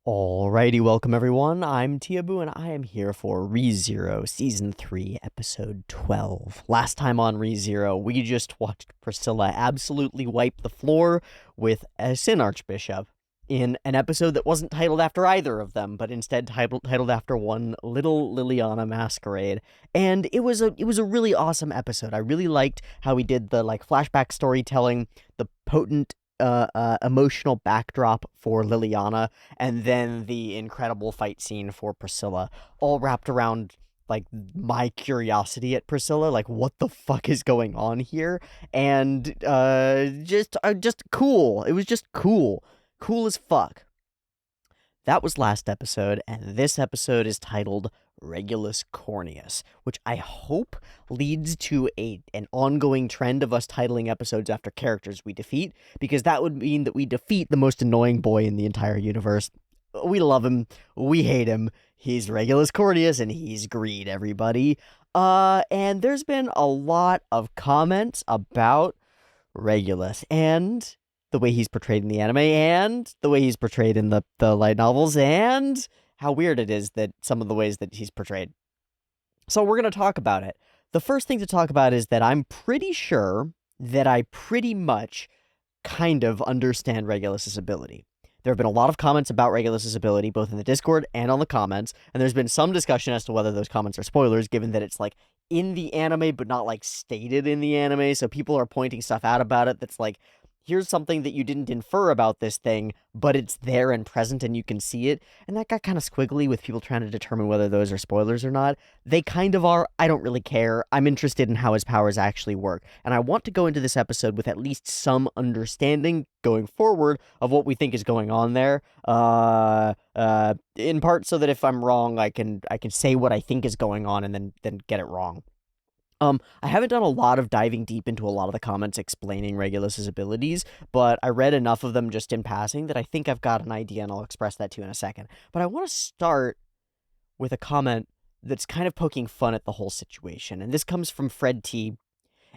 Alrighty, welcome everyone. I'm Teeaboo and I am here for ReZero Season 3, Episode 12. Last time on ReZero, we just watched Priscilla absolutely wipe the floor with a Sin Archbishop in an episode that wasn't titled after either of them, but instead titled after one little Liliana masquerade. And it was a really awesome episode. I really liked how we did the flashback storytelling, the potent emotional backdrop for Liliana, and then the incredible fight scene for Priscilla, all wrapped around my curiosity at Priscilla, what the fuck is going on here, and just cool. It was just cool as fuck. That was last episode, and this episode is titled Regulus Corneus, which I hope leads to an ongoing trend of us titling episodes after characters we defeat, because that would mean that we defeat the most annoying boy in the entire universe. We love him, we hate him, he's Regulus Corneus, and he's Greed, everybody. And there's been a lot of comments about Regulus, and the way he's portrayed in the anime, and the way he's portrayed in the light novels, and how weird it is that some of the ways that he's portrayed. So we're going to talk about it. The first thing to talk about is that I'm pretty sure that I pretty much kind of understand Regulus's ability. There have been a lot of comments about Regulus's ability, both in the Discord and on the comments, and there's been some discussion as to whether those comments are spoilers, given that it's in the anime, but not stated in the anime, so people are pointing stuff out about it that's here's something that you didn't infer about this thing, but it's there and present and you can see it. And that got kind of squiggly with people trying to determine whether those are spoilers or not. They kind of are. I don't really care. I'm interested in how his powers actually work. And I want to go into this episode with at least some understanding going forward of what we think is going on there. In part so that if I'm wrong, I can say what I think is going on and then get it wrong. I haven't done a lot of diving deep into a lot of the comments explaining Regulus's abilities, but I read enough of them just in passing that I think I've got an idea, and I'll express that to you in a second. But I want to start with a comment that's kind of poking fun at the whole situation, and this comes from Fred T.,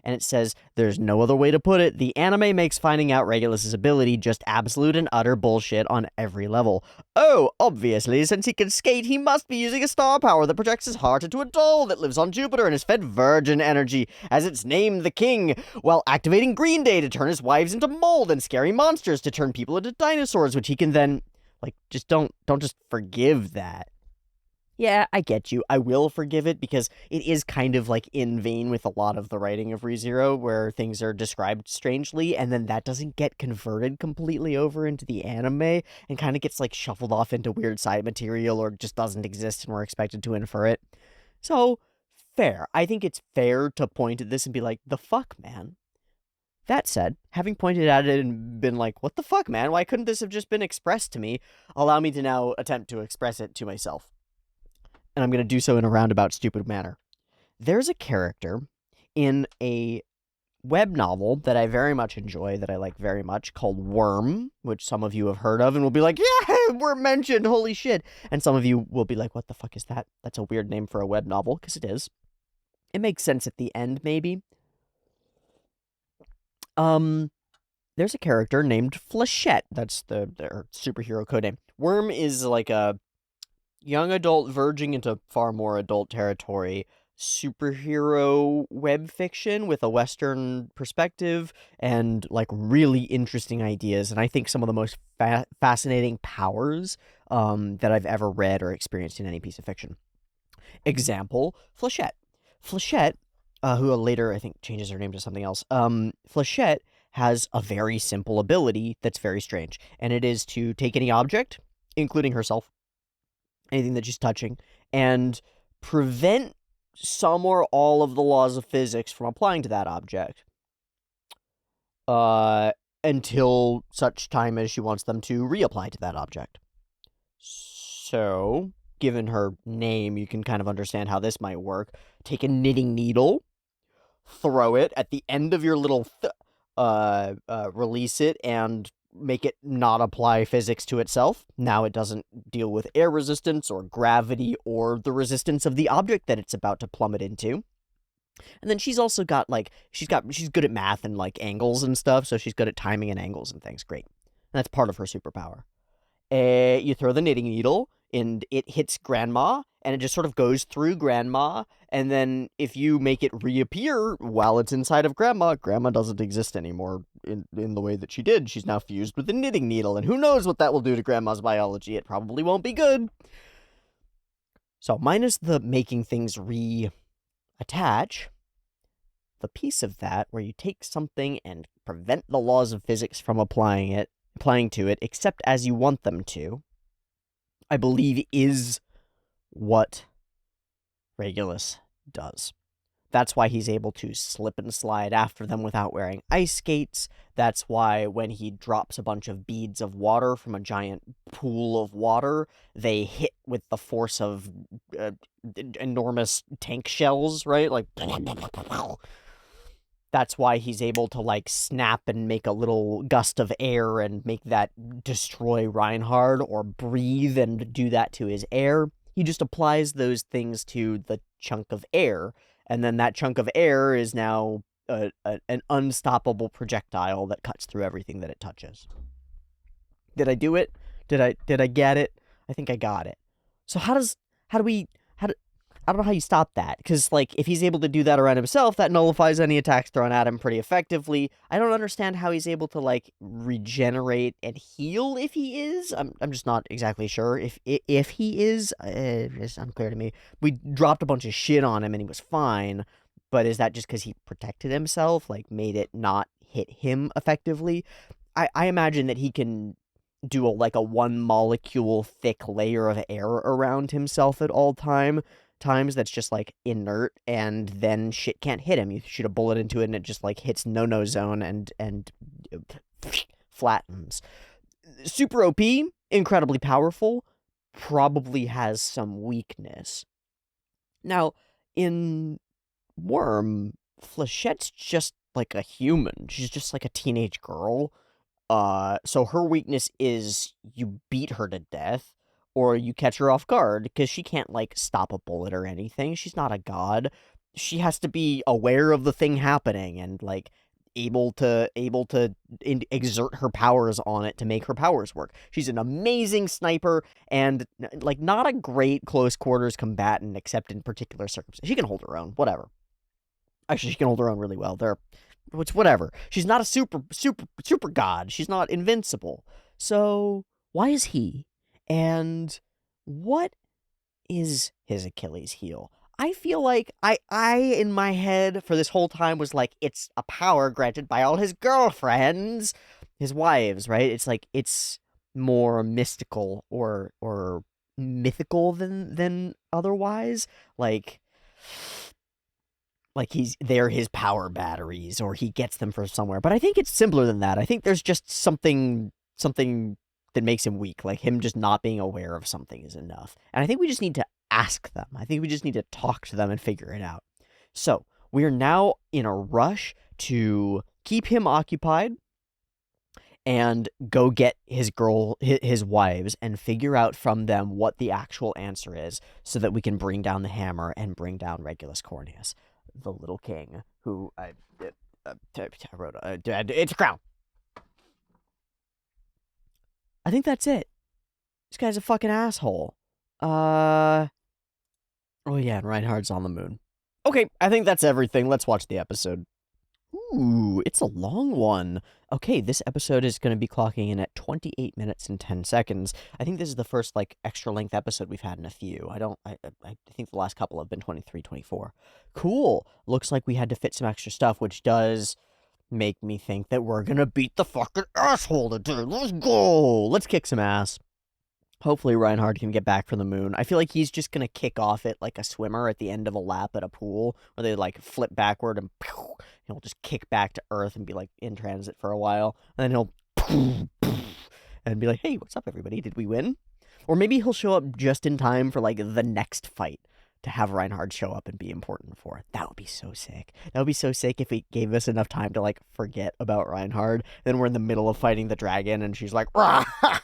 and it says, "There's no other way to put it. The anime makes finding out Regulus's ability just absolute and utter bullshit on every level. Oh, obviously, since he can skate, he must be using a star power that projects his heart into a doll that lives on Jupiter and is fed virgin energy, as it's named the king, while activating Green Day to turn his wives into mold and scary monsters to turn people into dinosaurs, which he can then, just don't just forgive that." Yeah, I get you. I will forgive it because it is kind of in vein with a lot of the writing of ReZero, where things are described strangely, and then that doesn't get converted completely over into the anime and kind of gets shuffled off into weird side material or just doesn't exist and we're expected to infer it. So, fair. I think it's fair to point at this and be like, the fuck, man? That said, having pointed at it and been like, what the fuck, man? Why couldn't this have just been expressed to me? Allow me to now attempt to express it to myself. And I'm going to do so in a roundabout, stupid manner. There's a character in a web novel that I very much enjoy, that I like very much, called Worm, which some of you have heard of and will be like, yeah, Worm mentioned, holy shit. And some of you will be like, what the fuck is that? That's a weird name for a web novel, because it is. It makes sense at the end, maybe. There's a character named Flechette. That's their superhero codename. Worm is a young adult verging into far more adult territory superhero web fiction with a Western perspective and really interesting ideas, and I think some of the most fascinating powers that I've ever read or experienced in any piece of fiction. Example, Flechette. Flechette, who later I think changes her name to something else. Flechette has a very simple ability that's very strange, and it is to take any object, including herself, anything that she's touching, and prevent some or all of the laws of physics from applying to that object until such time as she wants them to reapply to that object. So, given her name, you can kind of understand how this might work. Take a knitting needle, throw it at the end of your little release it, and make it not apply physics to itself. Now it doesn't deal with air resistance or gravity or the resistance of the object that it's about to plummet into. And then she's also got she's good at math and angles and stuff, so she's good at timing and angles and things. Great. And that's part of her superpower. You throw the knitting needle, and it hits Grandma, and it just sort of goes through Grandma, and then if you make it reappear while it's inside of Grandma, Grandma doesn't exist anymore in the way that she did. She's now fused with the knitting needle, and who knows what that will do to Grandma's biology. It probably won't be good. So, minus the making things reattach, the piece of that where you take something and prevent the laws of physics from applying to it, except as you want them to, I believe is what Regulus does. That's why he's able to slip and slide after them without wearing ice skates. That's why when he drops a bunch of beads of water from a giant pool of water, they hit with the force of enormous tank shells, right? Like, that's why he's able to, like, snap and make a little gust of air and make that destroy Reinhard, or breathe and do that to his air. He just applies those things to the chunk of air, and then that chunk of air is now an unstoppable projectile that cuts through everything that it touches. Did I do it? Did I get it? I think I got it. So I don't know how you stop that, because, like, if he's able to do that around himself, that nullifies any attacks thrown at him pretty effectively. I don't understand how he's able to, like, regenerate and heal if he is. I'm just not exactly sure if he is. It's unclear to me. We dropped a bunch of shit on him and he was fine, but is that just because he protected himself, like, made it not hit him effectively? I imagine that he can do a 1-molecule thick layer of air around himself at all times that's just, like, inert, and then shit can't hit him. You shoot a bullet into it and it just, like, hits no zone and flattens. Super OP, incredibly powerful, probably has some weakness. Now, in Worm, Flechette's just like a human. She's just like a teenage girl. So her weakness is you beat her to death, or you catch her off guard, because she can't, like, stop a bullet or anything. She's not a god. She has to be aware of the thing happening and, like, able to exert her powers on it to make her powers work. She's an amazing sniper and, like, not a great close quarters combatant except in particular circumstances. She can hold her own, whatever. Actually, she can hold her own really well. Which, whatever. She's not a super god. She's not invincible. So why is he? And what is his Achilles heel? I feel like I in my head for this whole time was like, it's a power granted by all his girlfriends, his wives, right? It's like, it's more mystical or mythical than otherwise. Like they're his power batteries, or he gets them from somewhere. But I think it's simpler than that. I think there's just something that makes him weak. Like, him just not being aware of something is enough. And I think we just need to ask them. I think we just need to talk to them and figure it out. So, we are now in a rush to keep him occupied and go get his wives, and figure out from them what the actual answer is, so that we can bring down the hammer and bring down Regulus Corneus, the little king, who I wrote, it's a crown. I think that's it. This guy's a fucking asshole. Oh yeah, and Reinhardt's on the moon. Okay, I think that's everything. Let's watch the episode. Ooh, it's a long one. Okay, this episode is going to be clocking in at 28 minutes and 10 seconds. I think this is the first, like, extra length episode we've had in a few. I think the last couple have been 23, 24. Cool. Looks like we had to fit some extra stuff, which does make me think that we're going to beat the fucking asshole today. Let's go. Let's kick some ass. Hopefully Reinhardt can get back from the moon. I feel like he's just going to kick off it like a swimmer at the end of a lap at a pool, where they, like, flip backward and he'll just kick back to Earth and be, like, in transit for a while. And then he'll and be like, hey, what's up, everybody? Did we win? Or maybe he'll show up just in time for, like, the next fight to have Reinhard show up and be important for it. That would be so sick. That would be so sick if it gave us enough time to, like, forget about Reinhard. Then we're in the middle of fighting the dragon, and she's like, I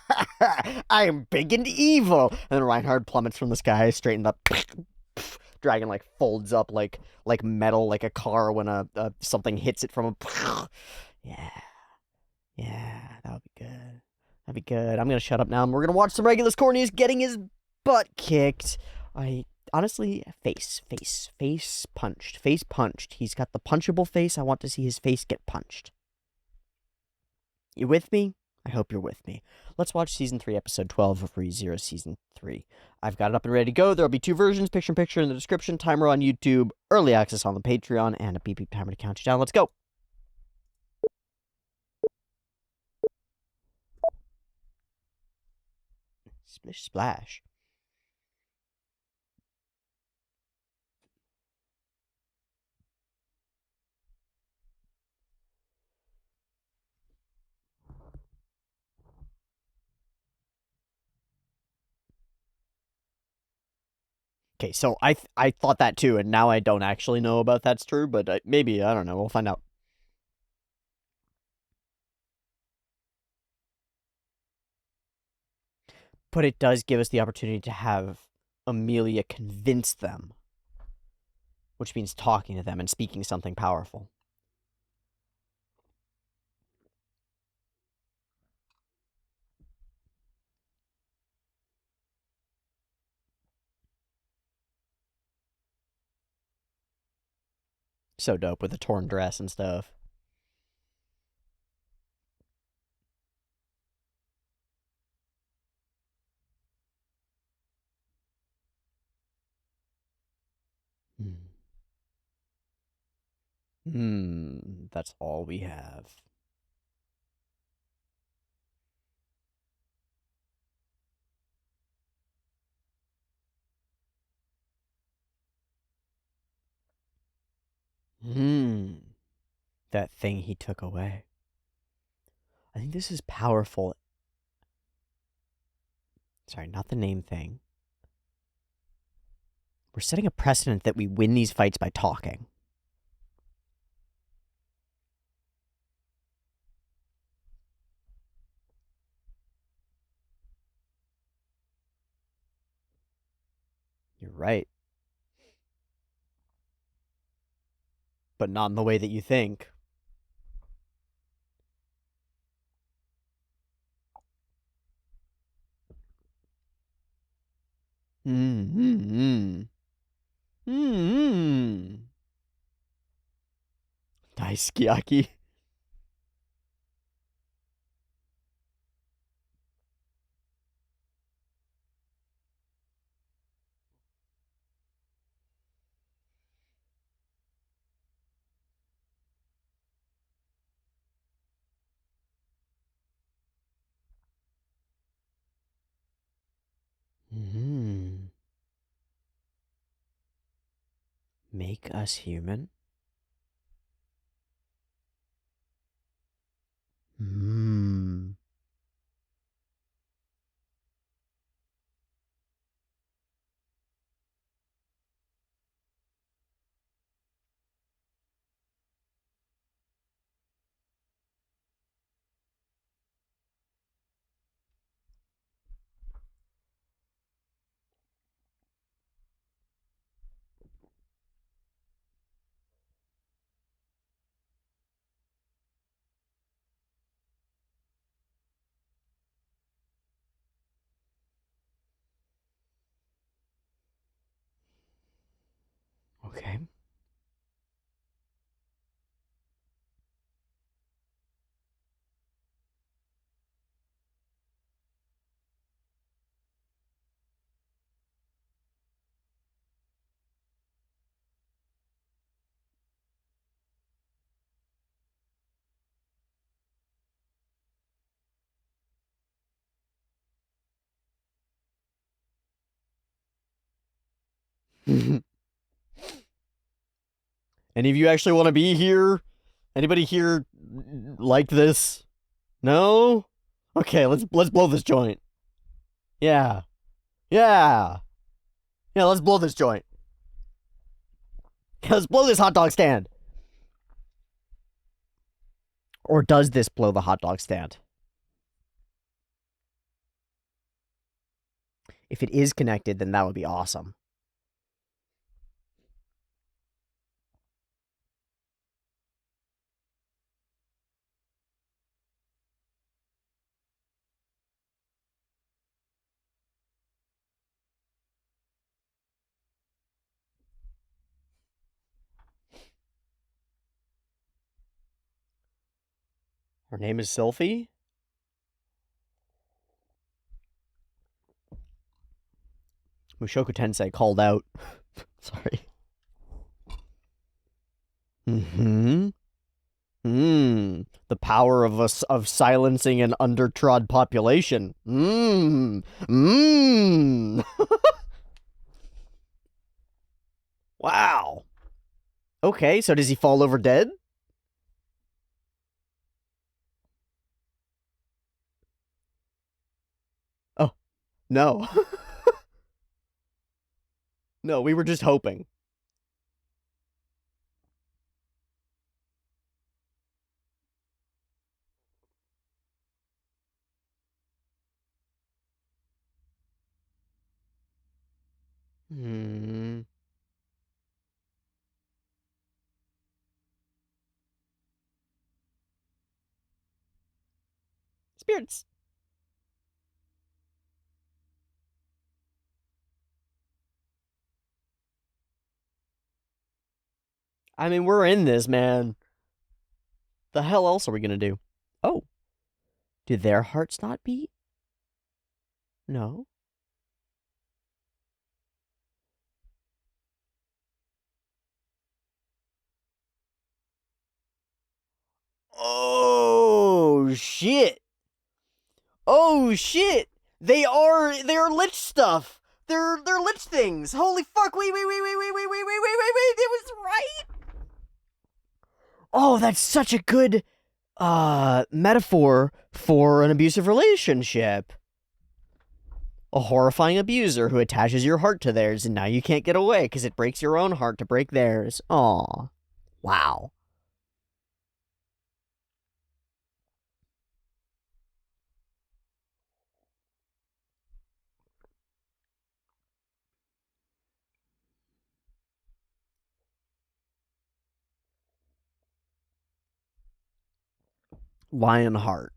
am big and evil. And then Reinhard plummets from the sky, straightened up. Dragon, like, folds up like metal, like a car when something hits it from a... Yeah, that would be good. That'd be good. I'm gonna shut up now and we're gonna watch some Regulus Corneas getting his butt kicked. I honestly, face punched. Face punched. He's got the punchable face. I want to see his face get punched. You with me? I hope you're with me. Let's watch Season 3, Episode 12 of ReZero Season 3. I've got it up and ready to go. There'll be 2 versions, picture-in-picture in the description, timer on YouTube, early access on the Patreon, and a beep timer to count you down. Let's go! Splish splash. Okay, so I thought that too, and now I don't actually know about that's true, but maybe, I don't know, we'll find out. But it does give us the opportunity to have Emilia convince them, which means talking to them and speaking something powerful. So dope with the torn dress and stuff. That's all we have. That thing he took away. I think this is powerful. Sorry, not the name thing. We're setting a precedent that we win these fights by talking. You're right. But not in the way that you think. Daisuke. Make us human? Okay. Any of you actually want to be here? Anybody here like this? No? Okay, let's blow this joint. Yeah. Yeah. Yeah, let's blow this joint. Let's blow this hot dog stand. Or does this blow the hot dog stand? If it is connected, then that would be awesome. Her name is Sylphie? Mushoku Tensei called out. Sorry. Mm-hmm. The power of silencing an undertrod population. Wow. Okay, so does he fall over dead? Oh, no. No, we were just hoping. Hmm. Spirits. I mean, we're in this, man. The hell else are we gonna do? Oh, do their hearts not beat? No. Oh, shit. Oh, shit. They're lich stuff. They're lich things. Holy fuck. Wait. It was right. Oh, that's such a good metaphor for an abusive relationship. A horrifying abuser who attaches your heart to theirs, and now you can't get away because it breaks your own heart to break theirs. Aw. Wow. Lionheart.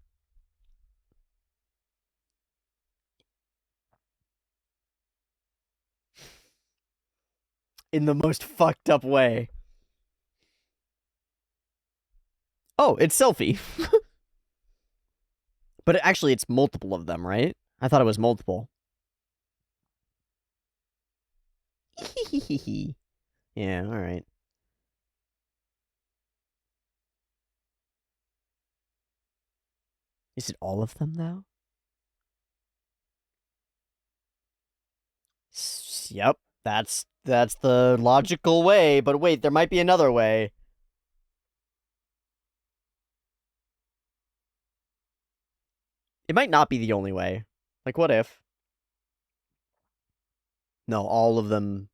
In the most fucked up way. Oh, it's Selfie. But actually, it's multiple of them, right? I thought it was multiple. Yeah, alright. Is it all of them, though? Yep. That's the logical way, but wait, there might be another way. It might not be the only way. Like, what if? No, all of them.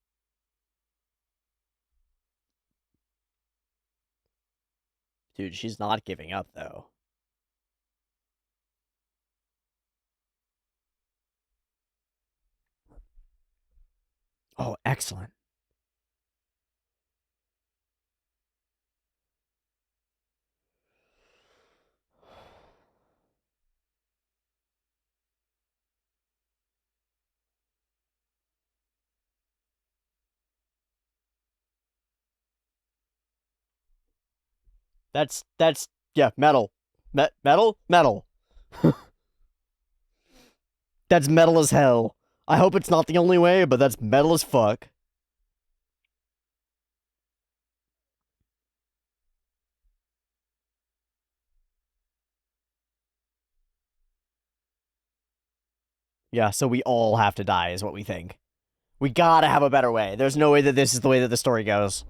Dude, she's not giving up, though. Oh, excellent. Yeah, metal. Metal. That's metal as hell. I hope it's not the only way, but that's metal as fuck. Yeah, so we all have to die, is what we think. We gotta have a better way. There's no way that this is the way that the story goes.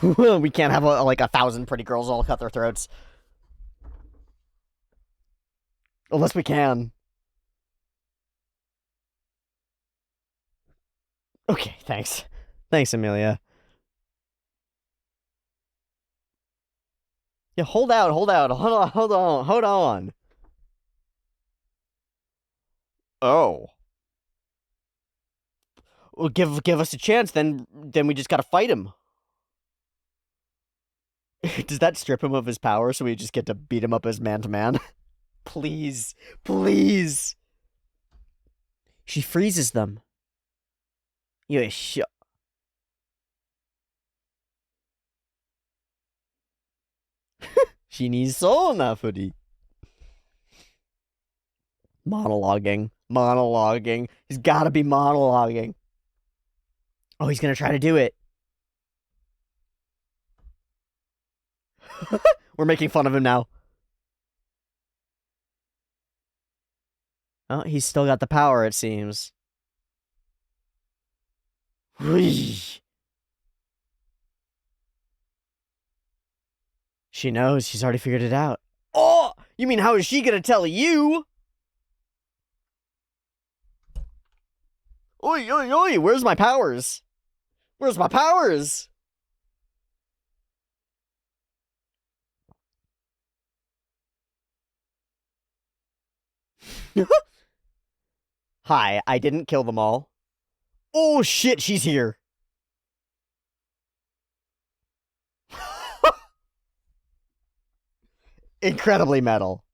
We can't have like 1,000 pretty girls all cut their throats. Unless we can. Okay, thanks. Thanks, Emilia. Yeah, hold out. Hold on. Oh. Well, give us a chance, then we just gotta fight him. Does that strip him of his power so we just get to beat him up as man to man? Please. Please. She freezes them. You She needs soul in that footy. Monologuing. Monologuing. He's gotta be monologuing. Oh, he's gonna try to do it. We're making fun of him now. Oh, he's still got the power, it seems. She knows. She's already figured it out. Oh! You mean how is she gonna tell you? Oi, oi, oi! Where's my powers? Where's my powers? Hi, I didn't kill them all. Oh shit, she's here. Incredibly metal.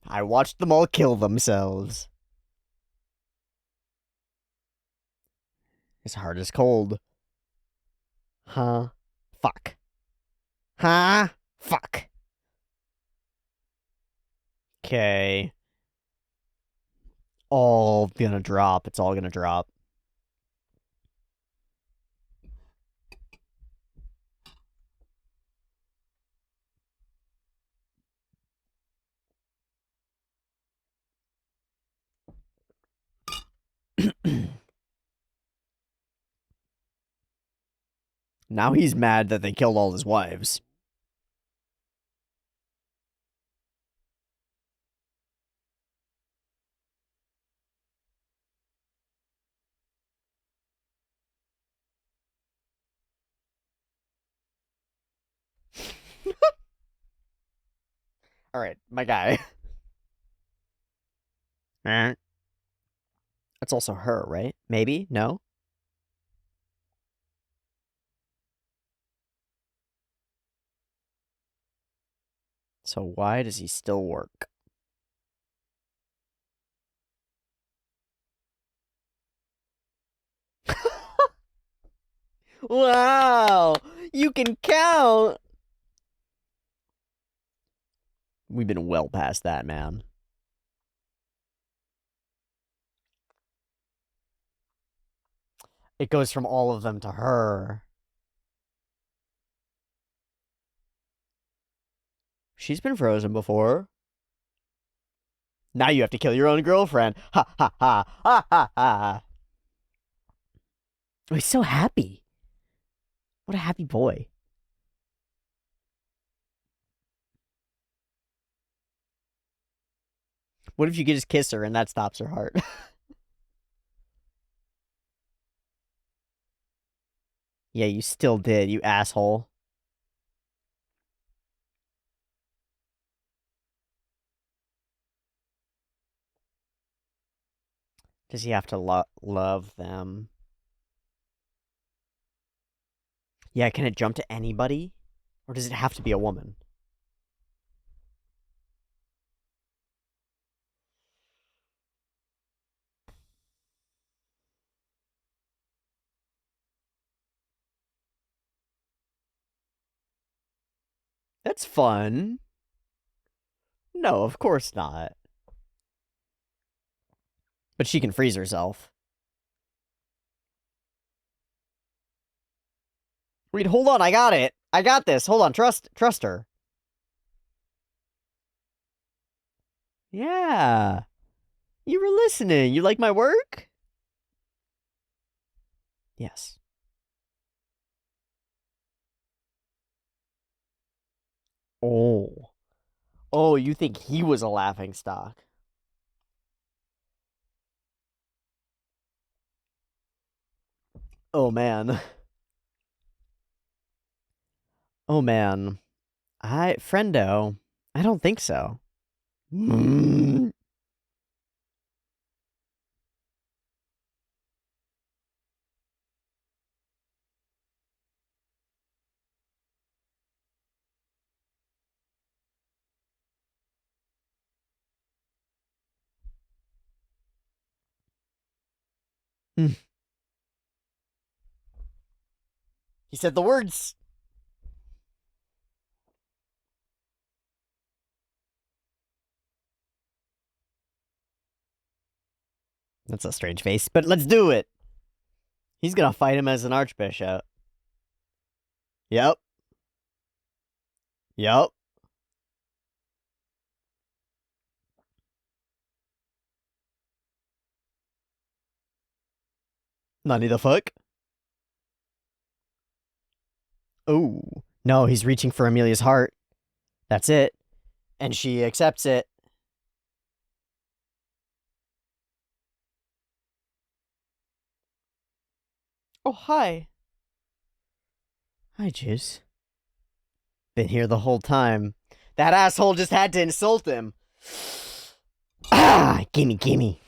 I watched them all kill themselves. His heart is cold. Huh? Fuck. Huh? Fuck. Okay. All gonna drop. It's all gonna drop. Now he's mad that they killed all his wives. Alright, my guy. That's also her, right? Maybe? No? So why does he still work? Wow! You can count! We've been well past that, man. It goes from all of them to her. She's been frozen before. Now you have to kill your own girlfriend. Ha ha ha ha ha ha. Oh, he's so happy. What a happy boy. What if you could just kiss her and that stops her heart? Yeah, you still did, you asshole. Does he have to love them? Yeah, can it jump to anybody? Or does it have to be a woman? That's fun. No, of course not. But she can freeze herself. Wait, hold on, I got it. I got this. Hold on, trust her. Yeah. You were listening. You like my work? Yes. Oh. Oh, you think he was a laughing stock? Oh, man. Oh, man. Friendo, I don't think so. Mm. He said the words. That's a strange face, but let's do it. He's gonna fight him as an archbishop. Yep. Yep. Nani the fuck? Oh. No, he's reaching for Emilia's heart. That's it. And she accepts it. Oh, hi. Hi, Juice. Been here the whole time. That asshole just had to insult him. Ah, gimme, gimme.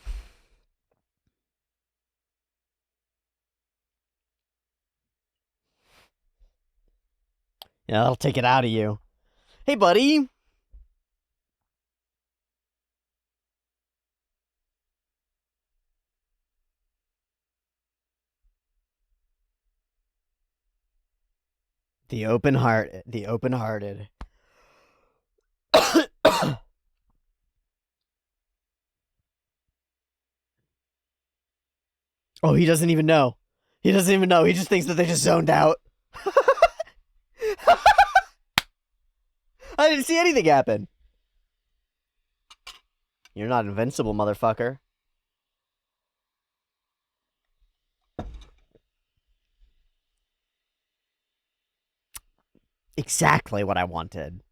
Yeah, that'll take it out of you. Hey, buddy. The open-hearted. Oh, he doesn't even know. He doesn't even know. He just thinks that they just zoned out. I didn't see anything happen. You're not invincible, motherfucker. Exactly what I wanted.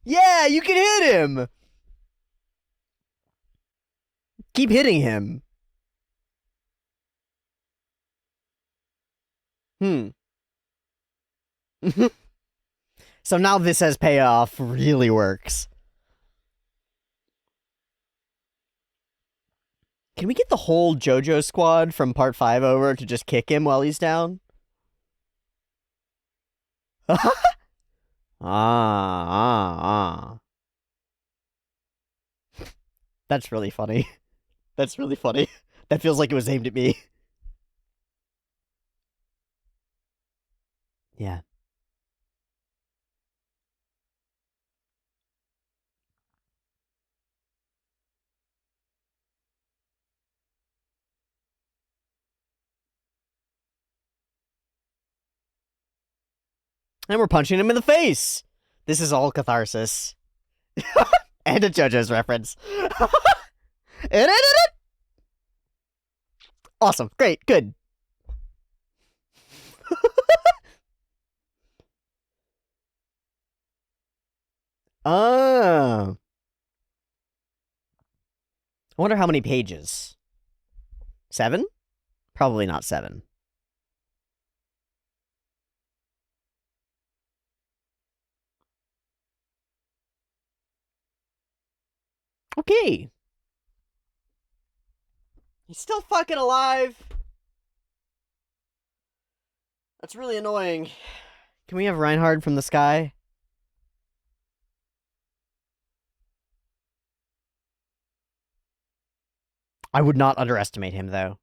Yeah, you can hit him! Keep hitting him. So now this as payoff really works. Can we get the whole JoJo squad from part 5 over to just kick him while he's down? Ah. That's really funny. That's really funny. That feels like it was aimed at me. Yeah. And we're punching him in the face. This is all catharsis. And a JoJo's reference. Awesome. Great. Good. Oh. I wonder how many pages. 7? Probably not 7. Okay. He's still fucking alive. That's really annoying. Can we have Reinhard from the sky? I would not underestimate him, though.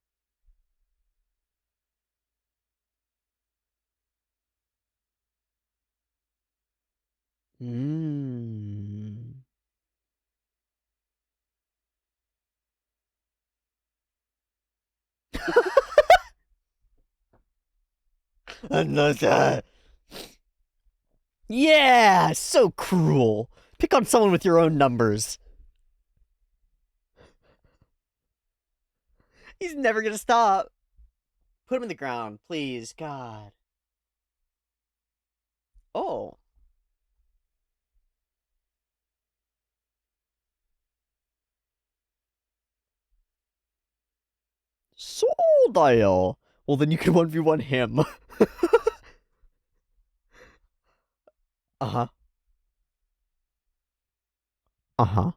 Another. Yeah, so cruel. Pick on someone with your own numbers. He's never gonna stop. Put him in the ground, please. God. Oh. Soldale. Well, then you can 1v1 him. Uh-huh. Uh-huh.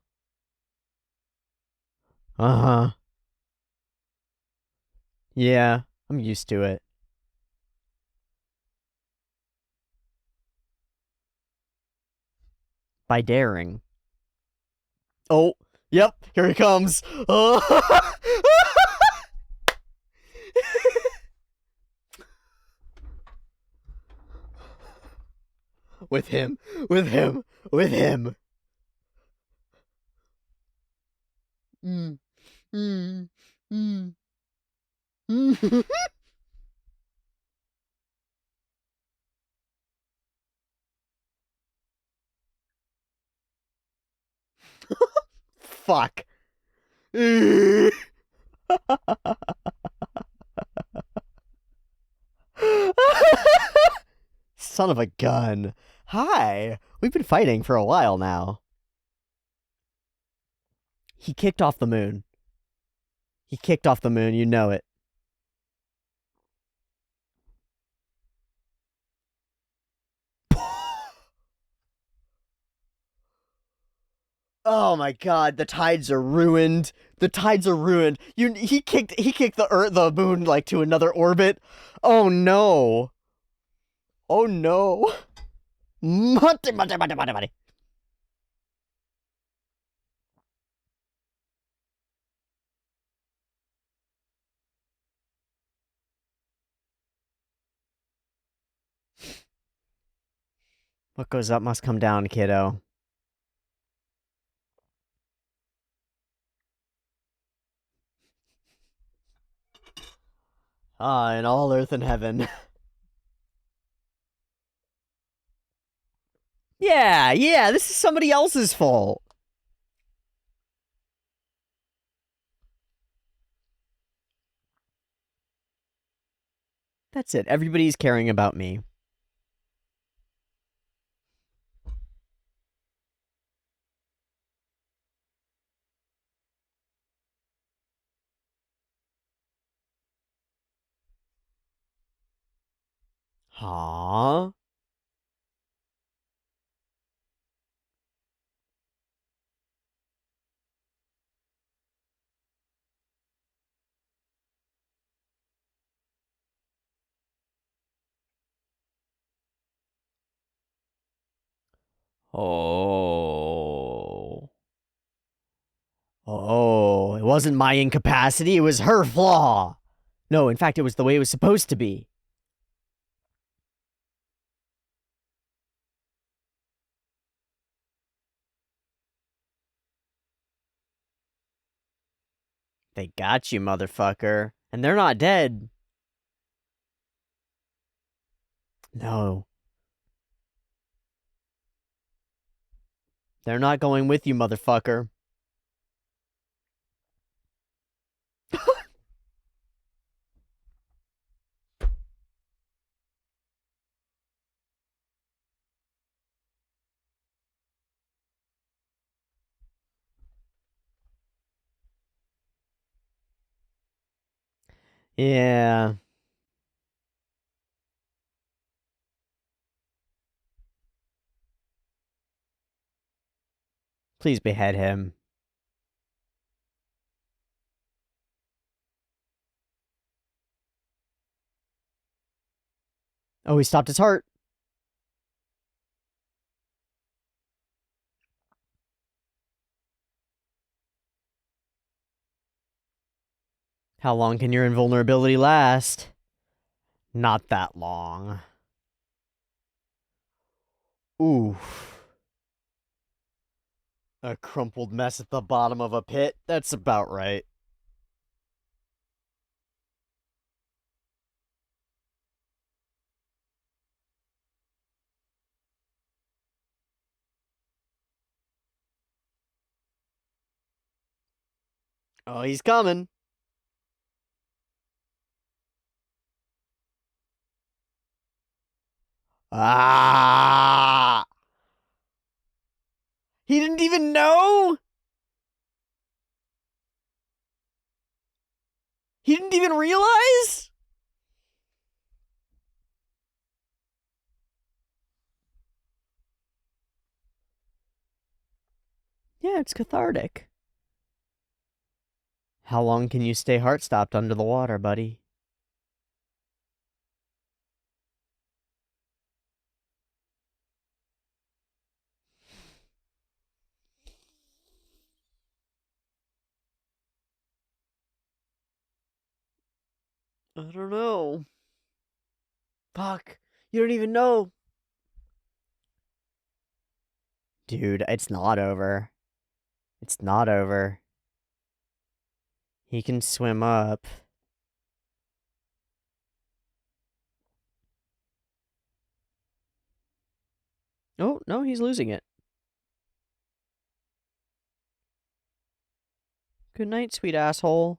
Uh-huh. Yeah, I'm used to it. By daring. Oh, yep, here he comes. Oh. With him. With him. With him. Mm. Mm. Mm. Mm. Fuck. Son of a gun. Hi. We've been fighting for a while now. He kicked off the moon. He kicked off the moon, you know it. Oh my god, the tides are ruined. The tides are ruined. He kicked the moon like to another orbit. Oh no. Oh no. Mate, mate, mate, mate, mate. What goes up must come down, kiddo. Ah, in all earth and heaven. Yeah, this is somebody else's fault. That's it. Everybody's caring about me. Huh? Oh. Oh, it wasn't my incapacity, it was her flaw. No, in fact, it was the way it was supposed to be. They got you, motherfucker. And they're not dead. No. They're not going with you, motherfucker. Yeah. Please behead him. Oh, he stopped his heart. How long can your invulnerability last? Not that long. Oof. A crumpled mess at the bottom of a pit? That's about right. Oh, he's coming. Ah! He didn't even know? He didn't even realize? Yeah, it's cathartic. How long can you stay heart-stopped under the water, buddy? I don't know. Fuck. You don't even know. Dude, it's not over. It's not over. He can swim up. Oh, no, he's losing it. Good night, sweet asshole.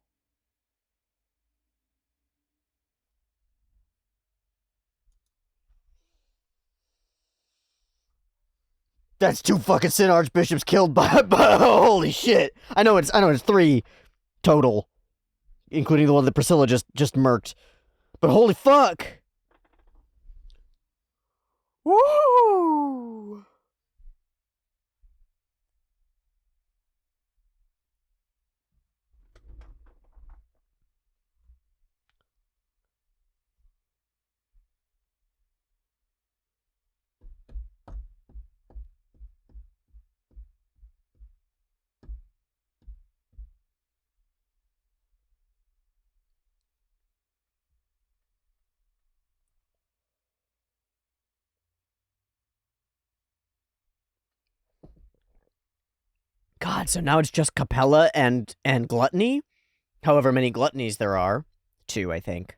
That's 2 fucking Sin Archbishops killed by holy shit. I know it's 3 total, including the one that Priscilla just murked. But holy fuck. Woo! God, so now it's just Capella and Gluttony? However many Gluttonies there are. 2, I think.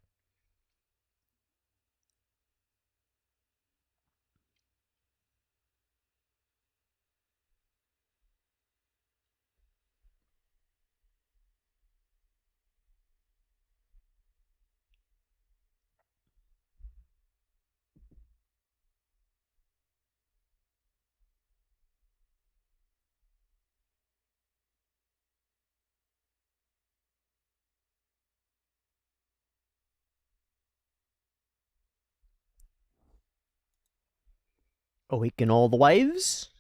Awaken all the wives.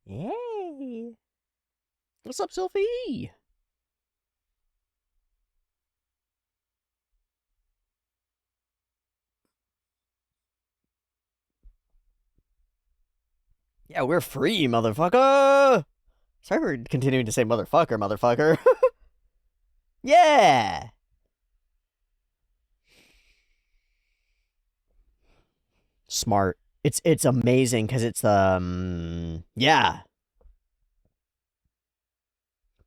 Yay. What's up, Sylphie? Yeah, we're free, motherfucker! Sorry for continuing to say motherfucker. Yeah! Smart. It's amazing because it's yeah.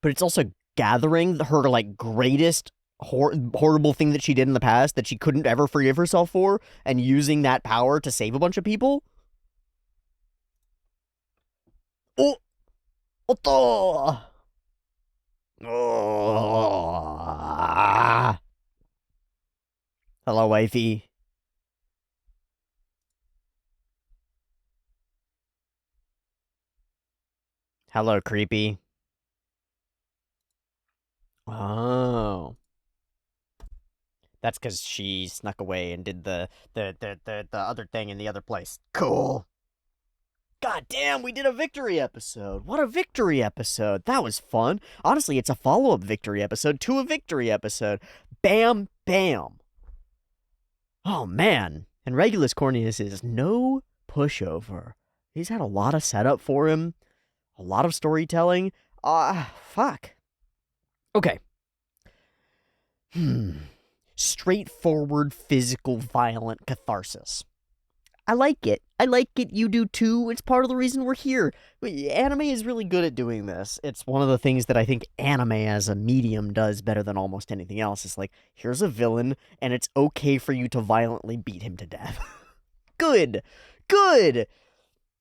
But it's also gathering her like greatest horrible thing that she did in the past that she couldn't ever forgive herself for, and using that power to save a bunch of people. Oh, Otto. Oh. Hello, wifey. Hello, creepy. Oh. That's because she snuck away and did the other thing in the other place. Cool. God damn, we did a victory episode. What a victory episode. That was fun. Honestly, it's a follow-up victory episode to a victory episode. Bam, bam. Oh, man. And Regulus Cornelius is no pushover. He's had a lot of setup for him. A lot of storytelling. Fuck. Okay. Straightforward, physical, violent catharsis. I like it. I like it. You do too. It's part of the reason we're here. Anime is really good at doing this. It's one of the things that I think anime as a medium does better than almost anything else. It's like, here's a villain, and it's okay for you to violently beat him to death. Good. Good.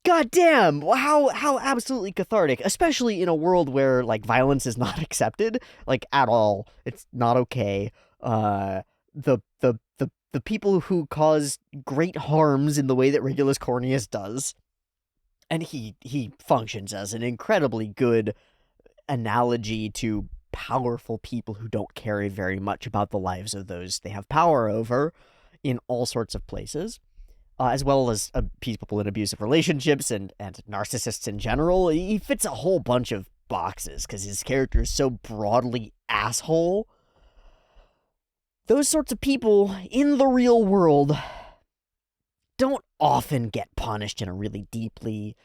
God damn, how absolutely cathartic, especially in a world where like violence is not accepted, like at all. It's not okay. The people who cause great harms in the way that Regulus Cornelius does, and he functions as an incredibly good analogy to powerful people who don't care very much about the lives of those they have power over in all sorts of places. As well as people in abusive relationships and narcissists in general. He fits a whole bunch of boxes because his character is so broadly asshole. Those sorts of people in the real world don't often get punished in a really deeply,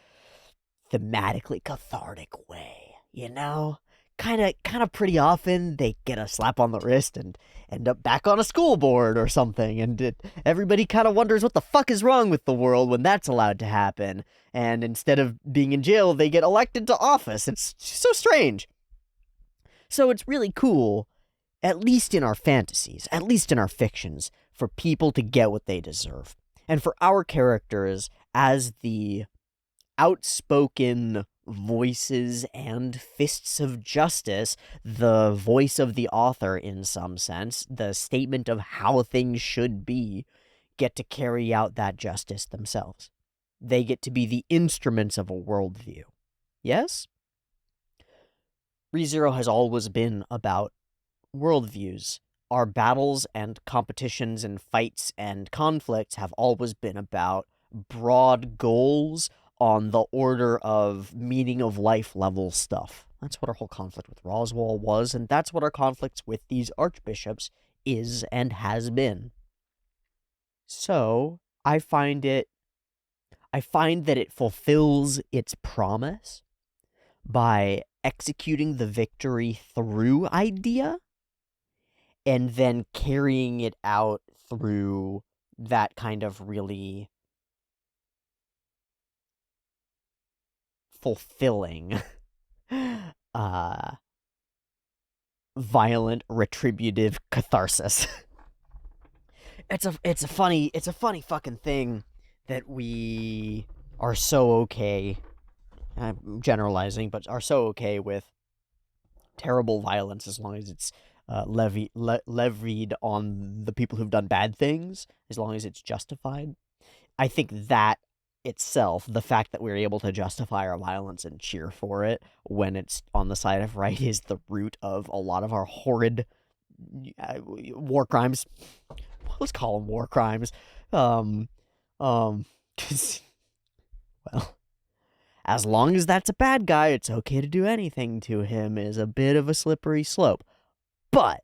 thematically cathartic way, you know? kind of pretty often they get a slap on the wrist and end up back on a school board or something, and everybody kind of wonders what the fuck is wrong with the world when that's allowed to happen. And instead of being in jail, they get elected to office. It's so strange. So it's really cool, at least in our fantasies, at least in our fictions, for people to get what they deserve. And for our characters, as the outspoken voices and fists of justice, the voice of the author in some sense, the statement of how things should be, get to carry out that justice themselves. They get to be the instruments of a worldview. Yes? ReZero has always been about worldviews. Our battles and competitions and fights and conflicts have always been about broad goals on the order of meaning of life level stuff. That's what our whole conflict with Roswell was, and that's what our conflicts with these archbishops is and has been. So, I find that it fulfills its promise by executing the victory through idea and then carrying it out through that kind of really fulfilling violent retributive catharsis. It's a funny fucking thing that we are so okay, I'm generalizing, but are so okay with terrible violence as long as it's levied on the people who've done bad things, as long as it's justified. I think that itself, the fact that we're able to justify our violence and cheer for it when it's on the side of right, is the root of a lot of our horrid war crimes. Let's call them war crimes. 'Cause, well, as long as that's a bad guy, it's okay to do anything to him is a bit of a slippery slope. But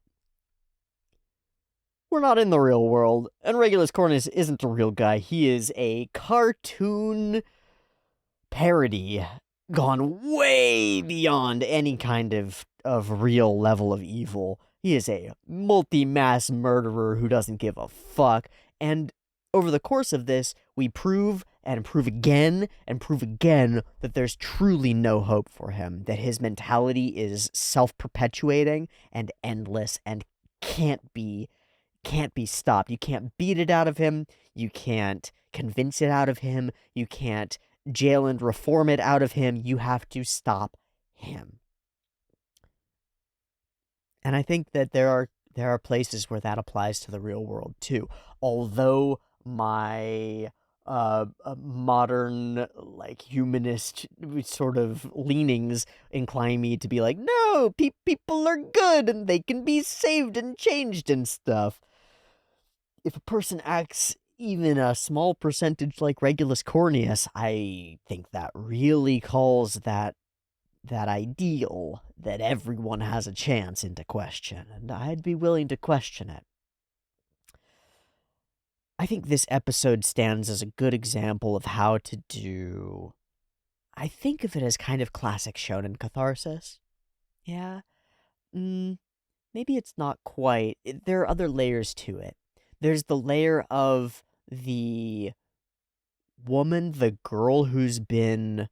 we're not in the real world, and Regulus Cornus isn't a real guy. He is a cartoon parody gone way beyond any kind of real level of evil. He is a multi-mass murderer who doesn't give a fuck, and over the course of this, we prove and prove again and prove again that there's truly no hope for him, that his mentality is self-perpetuating and endless and can't be stopped. You can't beat it out of him, you can't convince it out of him, you can't jail and reform it out of him, you have to stop him. And I think that there are places where that applies to the real world too. Although my modern, like, humanist sort of leanings incline me to be like, no, people are good and they can be saved and changed and stuff. If a person acts even a small percentage like Regulus Corneus, I think that really calls that ideal that everyone has a chance into question, and I'd be willing to question it. I think this episode stands as a good example of how to do... I think of it as kind of classic shonen catharsis. Yeah. Maybe it's not quite. There are other layers to it. There's the layer of the woman, the girl who's been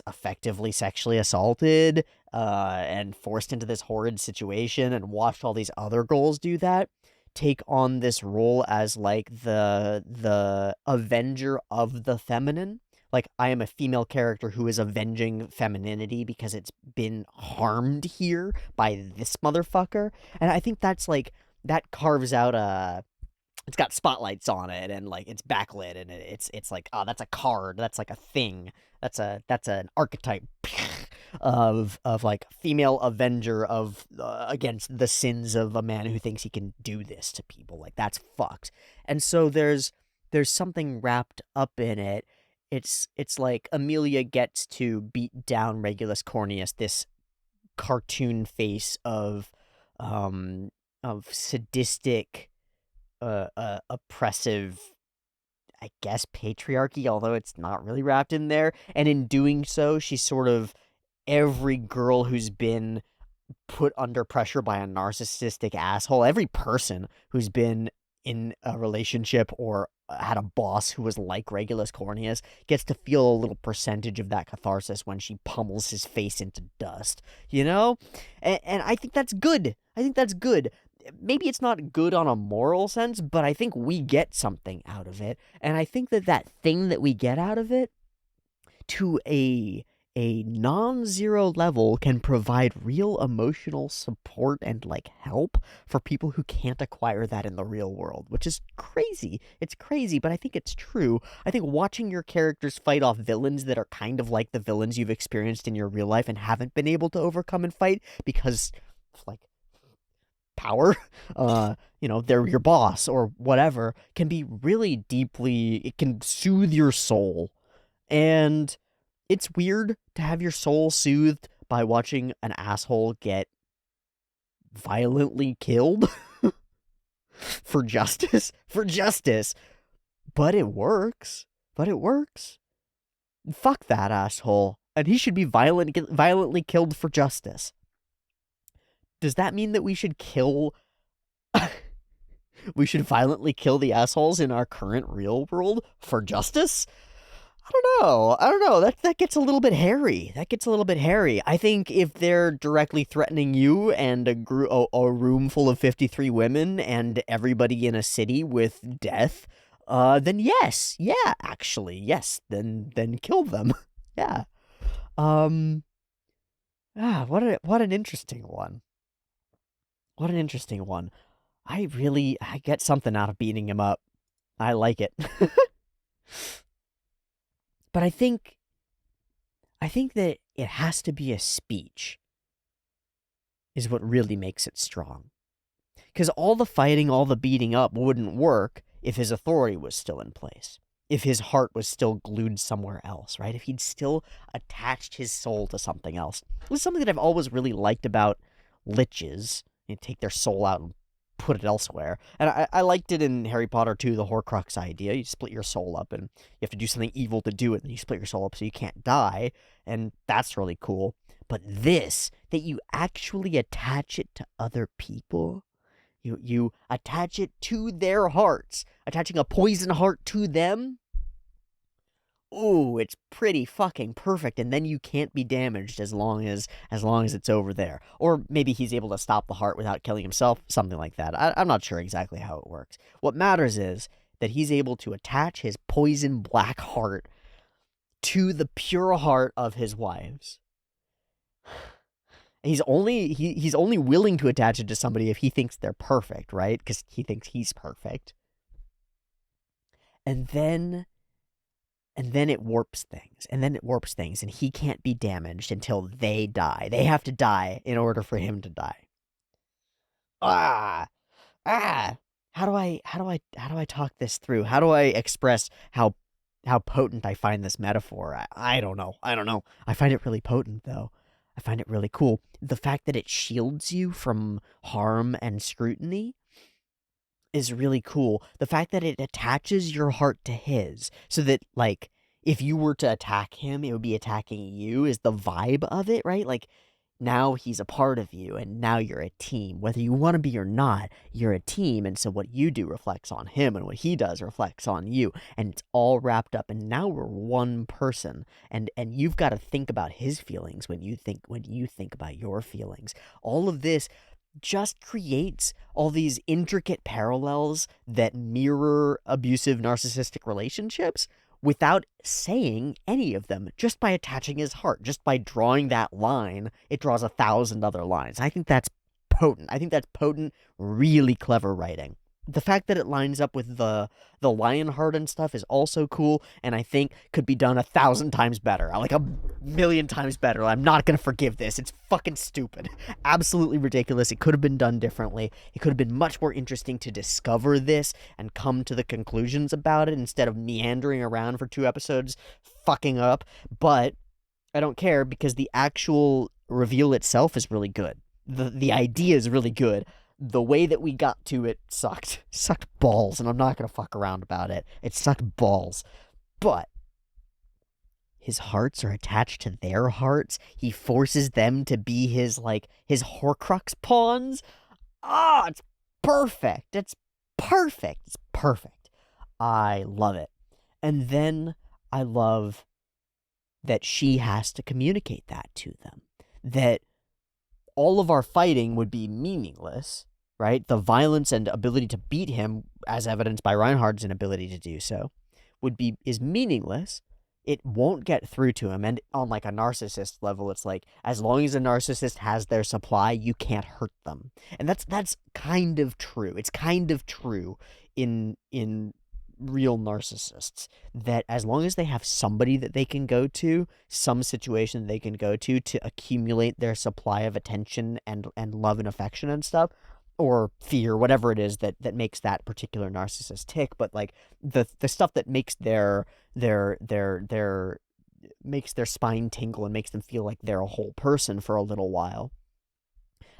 effectively sexually assaulted and forced into this horrid situation and watched all these other girls do that, take on this role as like the avenger of the feminine. Like, I am a female character who is avenging femininity because it's been harmed here by this motherfucker. And I think that's like, that carves out it's got spotlights on it and like it's backlit and it's like, oh, that's a card, that's like a thing, that's an archetype of like female avenger of against the sins of a man who thinks he can do this to people. Like, that's fucked. And so there's something wrapped up in it. It's like Emilia gets to beat down Regulus Corneus, this cartoon face of sadistic, oppressive, I guess, patriarchy, although it's not really wrapped in there. And in doing so, she sort of every girl who's been put under pressure by a narcissistic asshole, every person who's been in a relationship or had a boss who was like Regulus Corneus gets to feel a little percentage of that catharsis when she pummels his face into dust, you know? And I think that's good. I think that's good. Maybe it's not good on a moral sense, but I think we get something out of it. And I think that thing that we get out of it to a non-zero level can provide real emotional support and like help for people who can't acquire that in the real world, which is crazy. It's crazy, but I think it's true. I think watching your characters fight off villains that are kind of like the villains you've experienced in your real life and haven't been able to overcome and fight because like power, they're your boss or whatever, can be really deeply, it can soothe your soul. And it's weird to have your soul soothed by watching an asshole get violently killed for justice. But it works. Fuck that asshole. And he should be violently killed for justice. Does that mean that we should violently kill the assholes in our current real world for justice? I don't know. That gets a little bit hairy. I think if they're directly threatening you and a room full of 53 women and everybody in a city with death, then yes. Yeah, actually, yes. Then kill them. Yeah. What an interesting one. I get something out of beating him up. I like it. But I think that it has to be a speech is what really makes it strong. Because all the fighting, all the beating up wouldn't work if his authority was still in place. If his heart was still glued somewhere else, right? If he'd still attached his soul to something else. It was something that I've always really liked about liches. You take their soul out and put it elsewhere. And I liked it in Harry Potter 2, the Horcrux idea. You split your soul up and you have to do something evil to do it, and you split your soul up so you can't die, and that's really cool. But this, that you actually attach it to other people, you attach it to their hearts, attaching a poison heart to them, ooh, it's pretty fucking perfect, and then you can't be damaged as long as it's over there. Or maybe he's able to stop the heart without killing himself, something like that. I'm not sure exactly how it works. What matters is that he's able to attach his poison black heart to the pure heart of his wives. He's only willing to attach it to somebody if he thinks they're perfect, right? Because he thinks he's perfect. And then it warps things, and he can't be damaged until they die. They have to die in order for him to die. How do I talk this through? How do I express how potent I find this metaphor? I don't know. I find it really potent, though. I find it really cool. The fact that it shields you from harm and scrutiny is really cool. The fact that it attaches your heart to his, so that, like, if you were to attack him, it would be attacking you, is the vibe of it, right? Like, now he's a part of you, and now you're a team. Whether you want to be or not, you're a team, and so what you do reflects on him, and what he does reflects on you, and it's all wrapped up, and now we're one person, and you've got to think about his feelings when you think about your feelings. All of this just creates all these intricate parallels that mirror abusive narcissistic relationships without saying any of them, just by attaching his heart, just by drawing that line. It draws 1,000 other lines. I think that's potent. Really clever writing. The fact that it lines up with the Lionheart and stuff is also cool, and I think could be done 1,000 times better. Like 1,000,000 times better. I'm not gonna forgive this. It's fucking stupid. Absolutely ridiculous. It could have been done differently. It could have been much more interesting to discover this and come to the conclusions about it instead of meandering around for 2 episodes fucking up. But I don't care, because the actual reveal itself is really good. The idea is really good. The way that we got to it sucked balls, and I'm not gonna fuck around about it. It sucked balls. But his hearts are attached to their hearts. He forces them to be his Horcrux pawns. Ah, it's perfect. It's perfect. It's perfect. I love it. And then I love that she has to communicate that to them. That all of our fighting would be meaningless, right? The violence and ability to beat him, as evidenced by Reinhardt's inability to do so, is meaningless. It won't get through to him. And on like a narcissist level, it's like, as long as a narcissist has their supply, you can't hurt them. And that's kind of true. It's kind of true in real narcissists, that as long as they have somebody that they can go to, some situation they can go to accumulate their supply of attention and love and affection and stuff, or fear, whatever it is that makes that particular narcissist tick. But like the stuff that makes their makes their spine tingle and makes them feel like they're a whole person for a little while,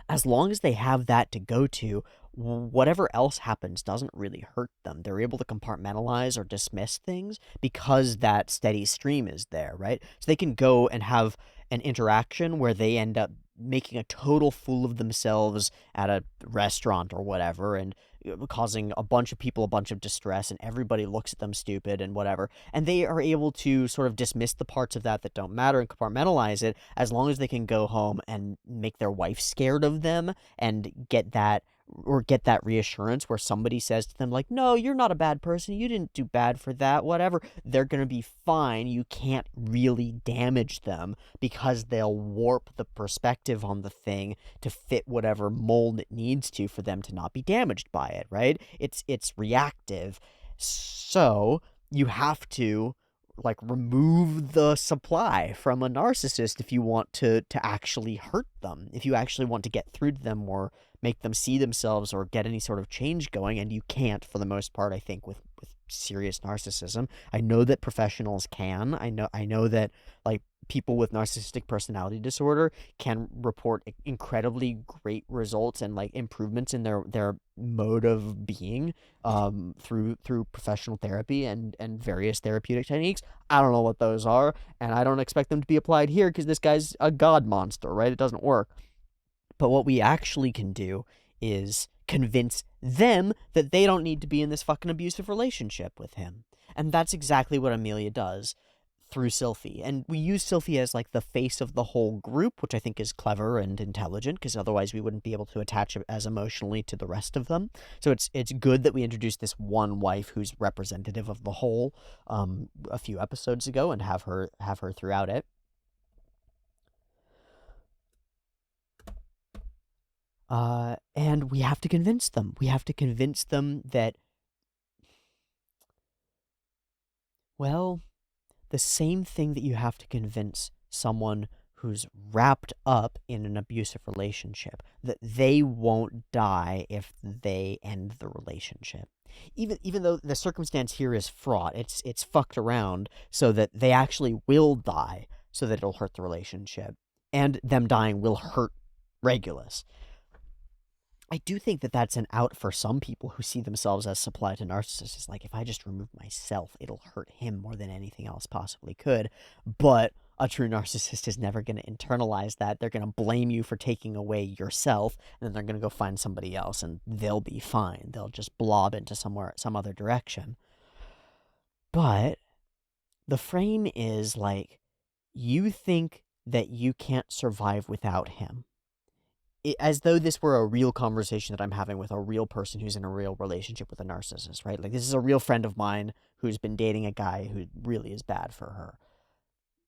as long as they have that to go to, whatever else happens doesn't really hurt them. They're able to compartmentalize or dismiss things because that steady stream is there, right? So they can go and have an interaction where they end up making a total fool of themselves at a restaurant or whatever, and causing a bunch of people a bunch of distress, and everybody looks at them stupid and whatever. And they are able to sort of dismiss the parts of that don't matter and compartmentalize it, as long as they can go home and make their wife scared of them and get that reassurance where somebody says to them like, no, you're not a bad person, you didn't do bad for that, whatever. They're gonna be fine. You can't really damage them because they'll warp the perspective on the thing to fit whatever mold it needs to for them to not be damaged by it, right? It's reactive. So you have to like remove the supply from a narcissist if you want to actually hurt them, if you actually want to get through to them or make them see themselves or get any sort of change going. And you can't, for the most part, I think, with serious narcissism. I know that professionals can. I know that like people with narcissistic personality disorder can report incredibly great results and like improvements in their mode of being through professional therapy and various therapeutic techniques. I don't know what those are, and I don't expect them to be applied here because this guy's a god monster, right? It doesn't work. But what we actually can do is convince them that they don't need to be in this fucking abusive relationship with him. And that's exactly what Emilia does through Sylphie. And we use Sylphie as like the face of the whole group, which I think is clever and intelligent, because otherwise we wouldn't be able to attach as emotionally to the rest of them. So it's good that we introduced this one wife who's representative of the whole a few episodes ago, and have her throughout it. And we have to convince them. We have to convince them that, well, the same thing that you have to convince someone who's wrapped up in an abusive relationship, that they won't die if they end the relationship. Even though the circumstance here is fraught, it's fucked around so that they actually will die, so that it'll hurt the relationship. And them dying will hurt Regulus. I do think that that's an out for some people who see themselves as supply to narcissists. It's like, if I just remove myself, it'll hurt him more than anything else possibly could. But a true narcissist is never going to internalize that. They're going to blame you for taking away yourself, and then they're going to go find somebody else, and they'll be fine. They'll just blob into some other direction. But the frame is like, you think that you can't survive without him. As though this were a real conversation that I'm having with a real person who's in a real relationship with a narcissist, right? Like, this is a real friend of mine who's been dating a guy who really is bad for her.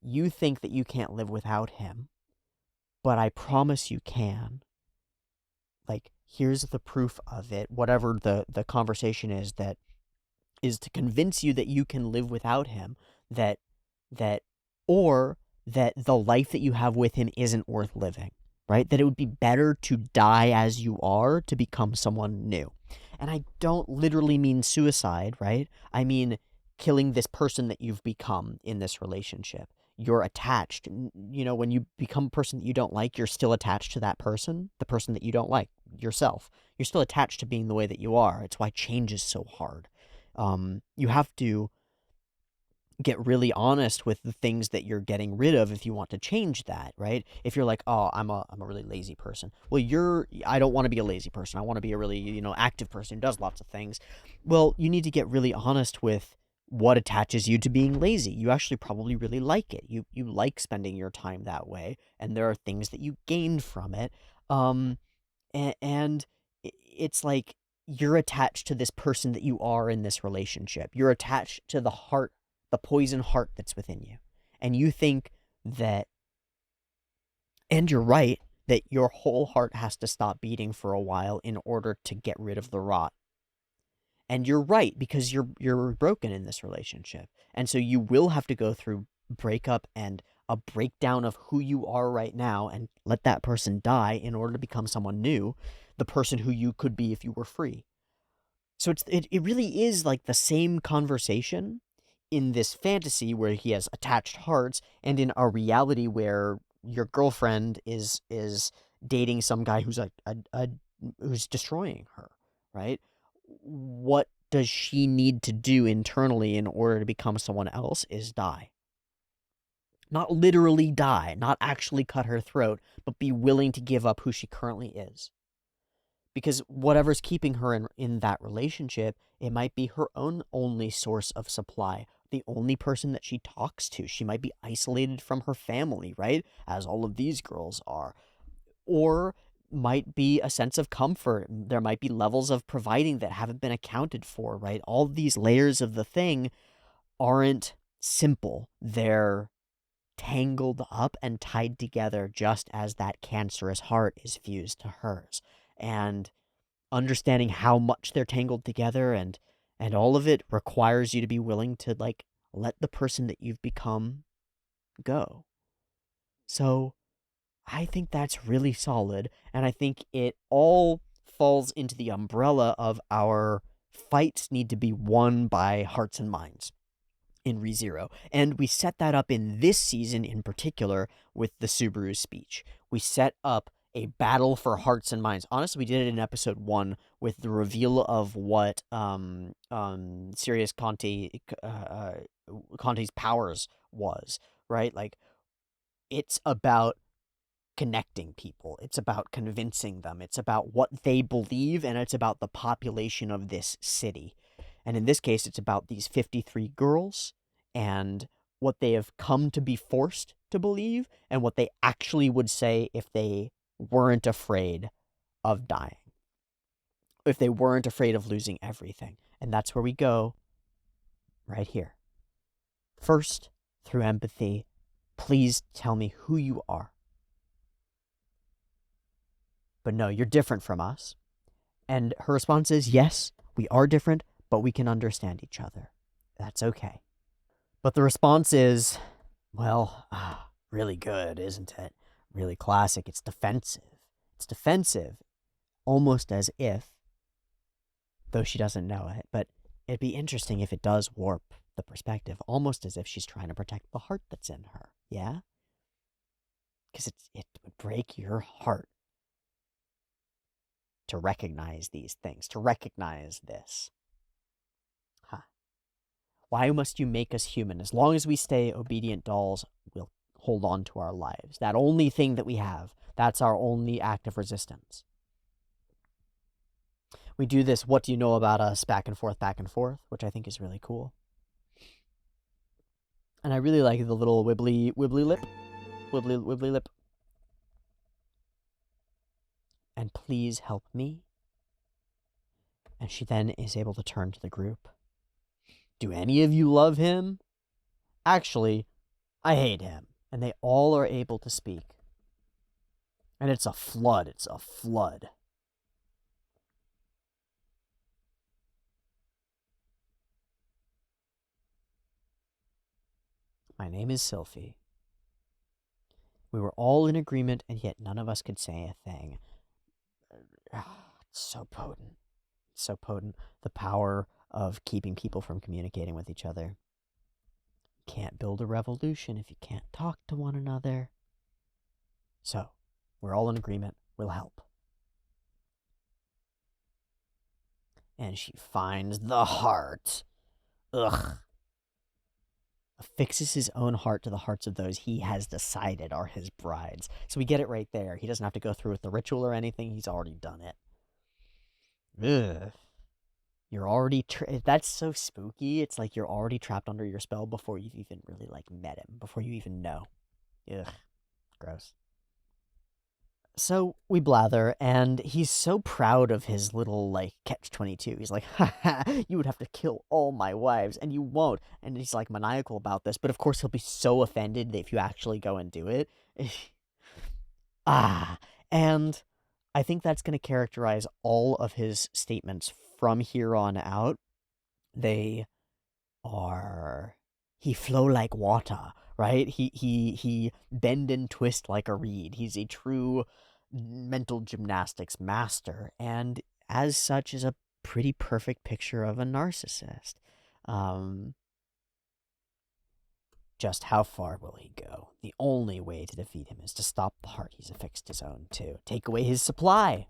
You think that you can't live without him, but I promise you can. Like, here's the proof of it. Whatever the conversation is, that is to convince you that you can live without him, or that the life that you have with him isn't worth living. Right? That it would be better to die as you are to become someone new. And I don't literally mean suicide, right? I mean killing this person that you've become in this relationship. You're attached. You know, when you become a person that you don't like, you're still attached to that person, the person that you don't like, yourself. You're still attached to being the way that you are. It's why change is so hard. You have to get really honest with the things that you're getting rid of if you want to change that, right? If you're like, oh, I'm a really lazy person. Well, I don't want to be a lazy person. I want to be a really, active person who does lots of things. Well, you need to get really honest with what attaches you to being lazy. You actually probably really like it. You like spending your time that way, and there are things that you gain from it. Um, and it's like you're attached to this person that you are in this relationship. You're attached to the heart, the poison heart that's within you. And you think that, and you're right, that your whole heart has to stop beating for a while in order to get rid of the rot. And you're right, because you're broken in this relationship. And so you will have to go through breakup and a breakdown of who you are right now and let that person die in order to become someone new, the person who you could be if you were free. So it really is like the same conversation in this fantasy where he has attached hearts, and in a reality where your girlfriend is dating some guy who's destroying her, right? What does she need to do internally in order to become someone else is die. Not literally die, not actually cut her throat, but be willing to give up who she currently is. Because whatever's keeping her in that relationship, it might be her own only source of supply, the only person that she talks to. She might be isolated from her family, right? As all of these girls are. Or might be a sense of comfort. There might be levels of providing that haven't been accounted for, right? All these layers of the thing aren't simple. They're tangled up and tied together just as that cancerous heart is fused to hers. And understanding how much they're tangled together and all of it requires you to be willing to like let the person that you've become go. So I think that's really solid, and I think it all falls into the umbrella of our fights need to be won by hearts and minds in ReZero. And we set that up in this season in particular with the Subaru speech. We set up a battle for hearts and minds. Honestly, we did it in episode 1 with the reveal of what Sirius Conte's powers was, right? Like, it's about connecting people. It's about convincing them. It's about what they believe, and it's about the population of this city. And in this case, it's about these 53 girls and what they have come to be forced to believe and what they actually would say if they weren't afraid of dying, if they weren't afraid of losing everything. And that's where we go right here. First, through empathy, please tell me who you are. But no, you're different from us. And her response is, yes, we are different, but we can understand each other. That's okay. But the response is, well, really good, isn't it? Really classic. It's defensive. It's defensive, almost as if, though she doesn't know it, but it'd be interesting if it does warp the perspective, almost as if she's trying to protect the heart that's in her, yeah? Because it would break your heart to recognize these things, to recognize this. Huh. Why must you make us human? As long as we stay obedient dolls, we'll hold on to our lives. That only thing that we have, that's our only act of resistance. We do this, what do you know about us, back and forth, which I think is really cool. And I really like the little wibbly lip. Wibbly lip. And please help me. And she then is able to turn to the group. Do any of you love him? Actually, I hate him. And they all are able to speak. And it's a flood. It's a flood. My name is Sylphie. We were all in agreement, and yet none of us could say a thing. It's so potent. So potent. The power of keeping people from communicating with each other. Can't build a revolution if you can't talk to one another. So, we're all in agreement. We'll help. And she finds the heart. Ugh. affixes his own heart to the hearts of those he has decided are his brides. So we get it right there. He doesn't have to go through with the ritual or anything. He's already done it. Ugh. You're already that's so spooky. It's like you're already trapped under your spell before you've even really like met him, before you even know. Ugh, gross. So we blather, and he's so proud of his little, like, catch-22. He's like, ha, you would have to kill all my wives, and you won't. And he's, like, maniacal about this, but of course he'll be so offended if you actually go and do it. And I think that's going to characterize all of his statements from here on out. They are... He flow like water, right? He bend and twist like a reed. He's a true mental gymnastics master, and as such is a pretty perfect picture of a narcissist. Just how far will he go? The only way to defeat him is to stop the heart he's affixed his own to. Take away his supply.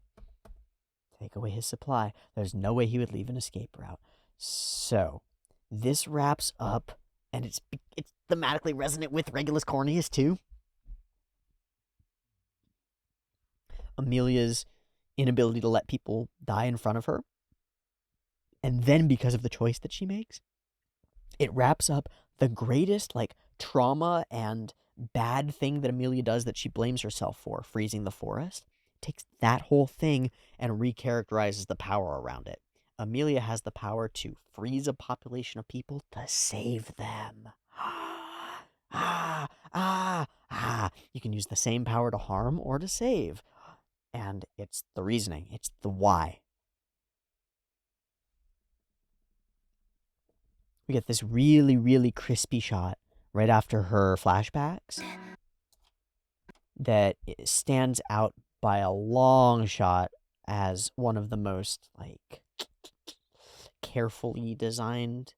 Take away his supply. There's no way he would leave an escape route. So, this wraps up, and it's thematically resonant with Regulus Corneus too. Emilia's inability to let people die in front of her. And then because of the choice that she makes, it wraps up the greatest, like, trauma and bad thing that Emilia does that she blames herself for, freezing the forest. Takes that whole thing and recharacterizes the power around it. Emilia has the power to freeze a population of people to save them. You can use the same power to harm or to save. And it's the reasoning. It's the why. We get this really, really crispy shot right after her flashbacks that stands out by a long shot as one of the most, like, carefully designed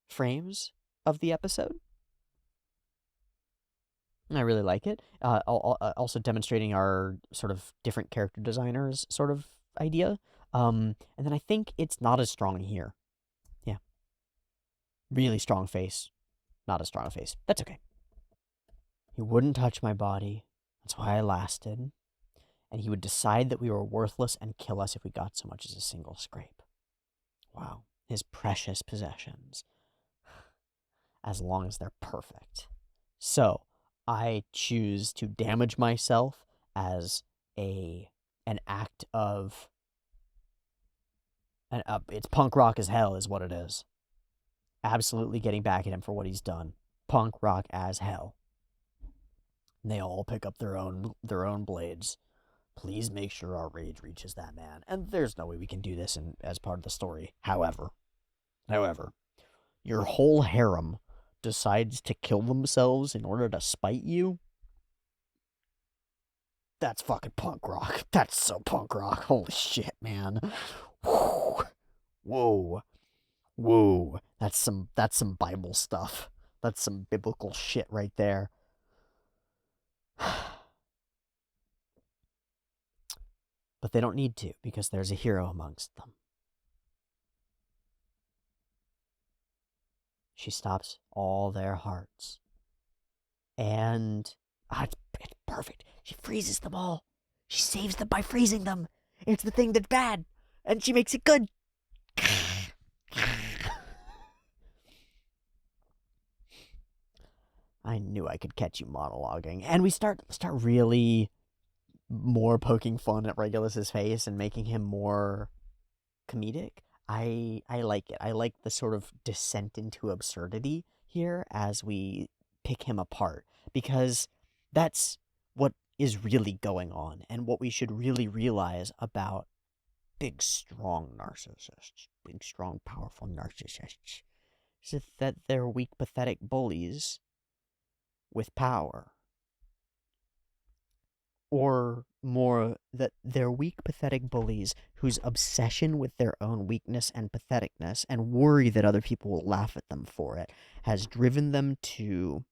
frames of the episode. And I really like it. Also demonstrating our sort of different character designers sort of idea. And then I think it's not as strong here. Yeah. Really strong face. Not as strong a face. That's okay. He wouldn't touch my body. That's why I lasted. And he would decide that we were worthless and kill us if we got so much as a single scrape. Wow. His precious possessions. As long as they're perfect. So, I choose to damage myself as an act of... it's punk rock as hell is what it is. Absolutely getting back at him for what he's done. Punk rock as hell. And they all pick up their own blades. Please make sure our rage reaches that man. And there's no way we can do this as part of the story. However, your whole harem decides to kill themselves in order to spite you. That's fucking punk rock. That's so punk rock. Holy shit, man. Whoa. That's some Bible stuff. That's some biblical shit right there. But they don't need to, because there's a hero amongst them. She stops all their hearts. And it's perfect. She freezes them all. She saves them by freezing them. It's the thing that's bad. And she makes it good. I knew I could catch you monologuing. And we start really more poking fun at Regulus's face and making him more comedic. I like it. I like the sort of descent into absurdity here as we pick him apart, because that's what is really going on and what we should really realize about big, strong narcissists, big, strong, powerful narcissists, is that they're weak, pathetic bullies with power. Or more, that they're weak, pathetic bullies whose obsession with their own weakness and patheticness and worry that other people will laugh at them for it has driven them to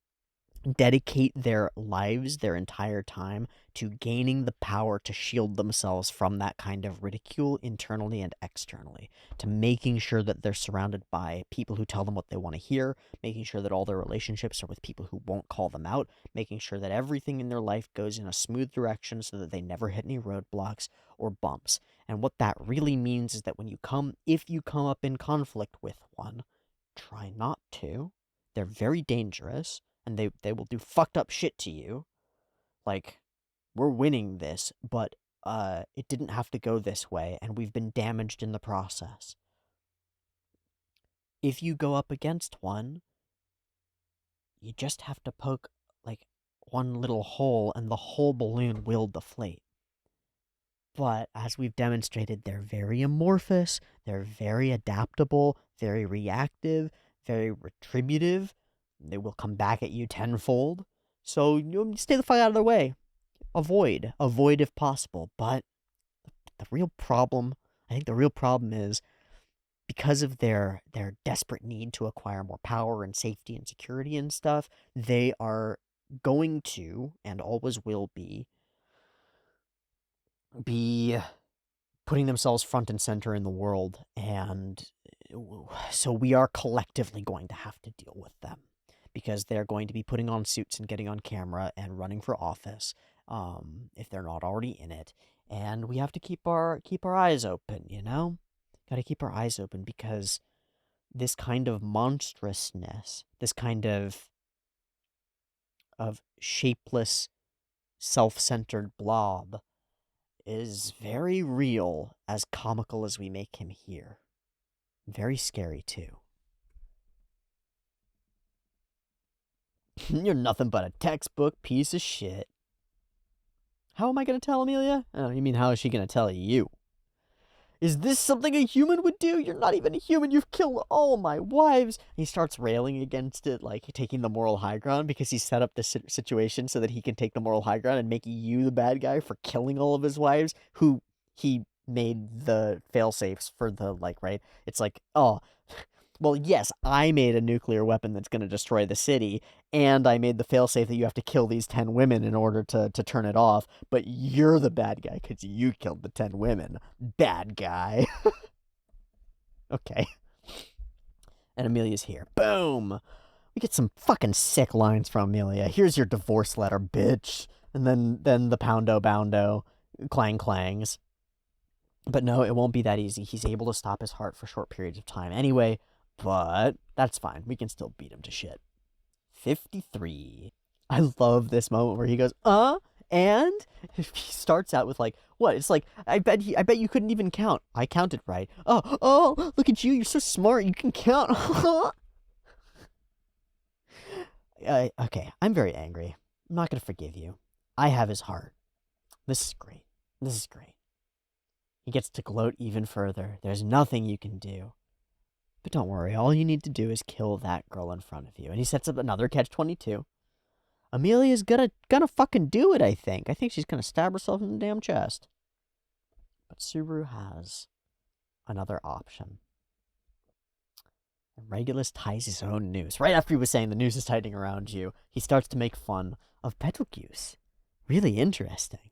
dedicate their lives, their entire time, to gaining the power to shield themselves from that kind of ridicule internally and externally, to making sure that they're surrounded by people who tell them what they want to hear, making sure that all their relationships are with people who won't call them out, making sure that everything in their life goes in a smooth direction so that they never hit any roadblocks or bumps. And what that really means is that if you come up in conflict with one, try not to. They're very dangerous, and they will do fucked up shit to you. Like, we're winning this, but it didn't have to go this way, and we've been damaged in the process. If you go up against one, you just have to poke, like, one little hole, and the whole balloon will deflate. But, as we've demonstrated, they're very amorphous, they're very adaptable, very reactive, very retributive. They will come back at you tenfold. So, stay the fuck out of their way. Avoid if possible. But the real problem is, because of their desperate need to acquire more power and safety and security and stuff, they are going to, and always will be putting themselves front and center in the world, and so we are collectively going to have to deal with them, because they're going to be putting on suits and getting on camera and running for office, if they're not already in it, and we have to keep our eyes open, Gotta keep our eyes open, because this kind of monstrousness, this kind of shapeless, self-centered blob is very real, as comical as we make him here. Very scary, too. You're nothing but a textbook piece of shit. How am I going to tell Emilia? Oh, you mean how is she going to tell you? Is this something a human would do? You're not even a human. You've killed all my wives. He starts railing against it, like taking the moral high ground, because he set up this situation so that he can take the moral high ground and make you the bad guy for killing all of his wives, who he made the fail-safes for the, right? It's like, oh, well, yes, I made a nuclear weapon that's going to destroy the city, and I made the failsafe that you have to kill these 10 women in order to turn it off, but you're the bad guy because you killed the 10 women. Bad guy. Okay. And Emilia's here. Boom! We get some fucking sick lines from Emilia. Here's your divorce letter, bitch. And then the poundo boundo clang clangs. But no, it won't be that easy. He's able to stop his heart for short periods of time anyway, but that's fine. We can still beat him to shit. 53. I love this moment where he goes, and he starts out with, what? It's like, I bet you couldn't even count. I counted right. Oh, look at you. You're so smart. You can count. Okay, I'm very angry. I'm not going to forgive you. I have his heart. This is great. He gets to gloat even further. There's nothing you can do. But don't worry, all you need to do is kill that girl in front of you. And he sets up another catch-22. Emilia's gonna fucking do it, I think. I think she's gonna stab herself in the damn chest. But Subaru has another option. And Regulus ties his own noose. Right after he was saying the noose is tightening around you, he starts to make fun of Betelgeuse. Really interesting.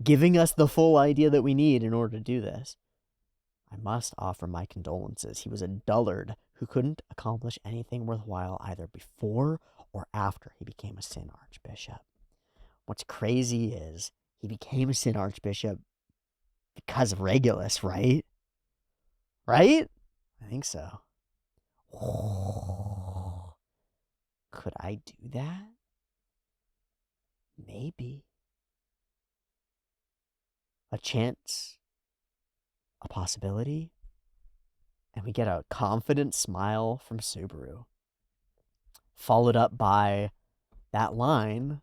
Giving us the full idea that we need in order to do this. I must offer my condolences. He was a dullard who couldn't accomplish anything worthwhile either before or after he became a Sin Archbishop. What's crazy is he became a Sin Archbishop because of Regulus, right? Right? I think so. Oh, could I do that? Maybe. A chance, a possibility, and we get a confident smile from Subaru, followed up by that line,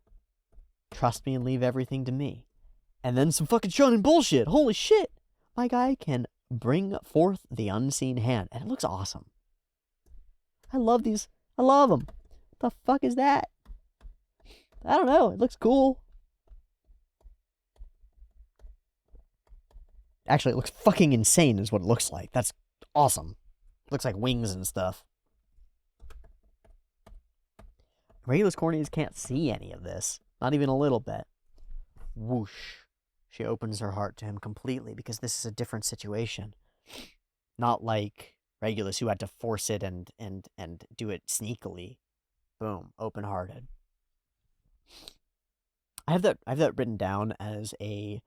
trust me and leave everything to me, and then some fucking shonen bullshit. Holy shit, my guy can bring forth the unseen hand, and it looks awesome. I love these. I love them. What the fuck is that? I don't know, it looks cool. Actually, it looks fucking insane is what it looks like. That's awesome. It looks like wings and stuff. Regulus Corneas can't see any of this. Not even a little bit. Whoosh. She opens her heart to him completely because this is a different situation. Not like Regulus, who had to force it and do it sneakily. Boom, open-hearted. I have that written down as a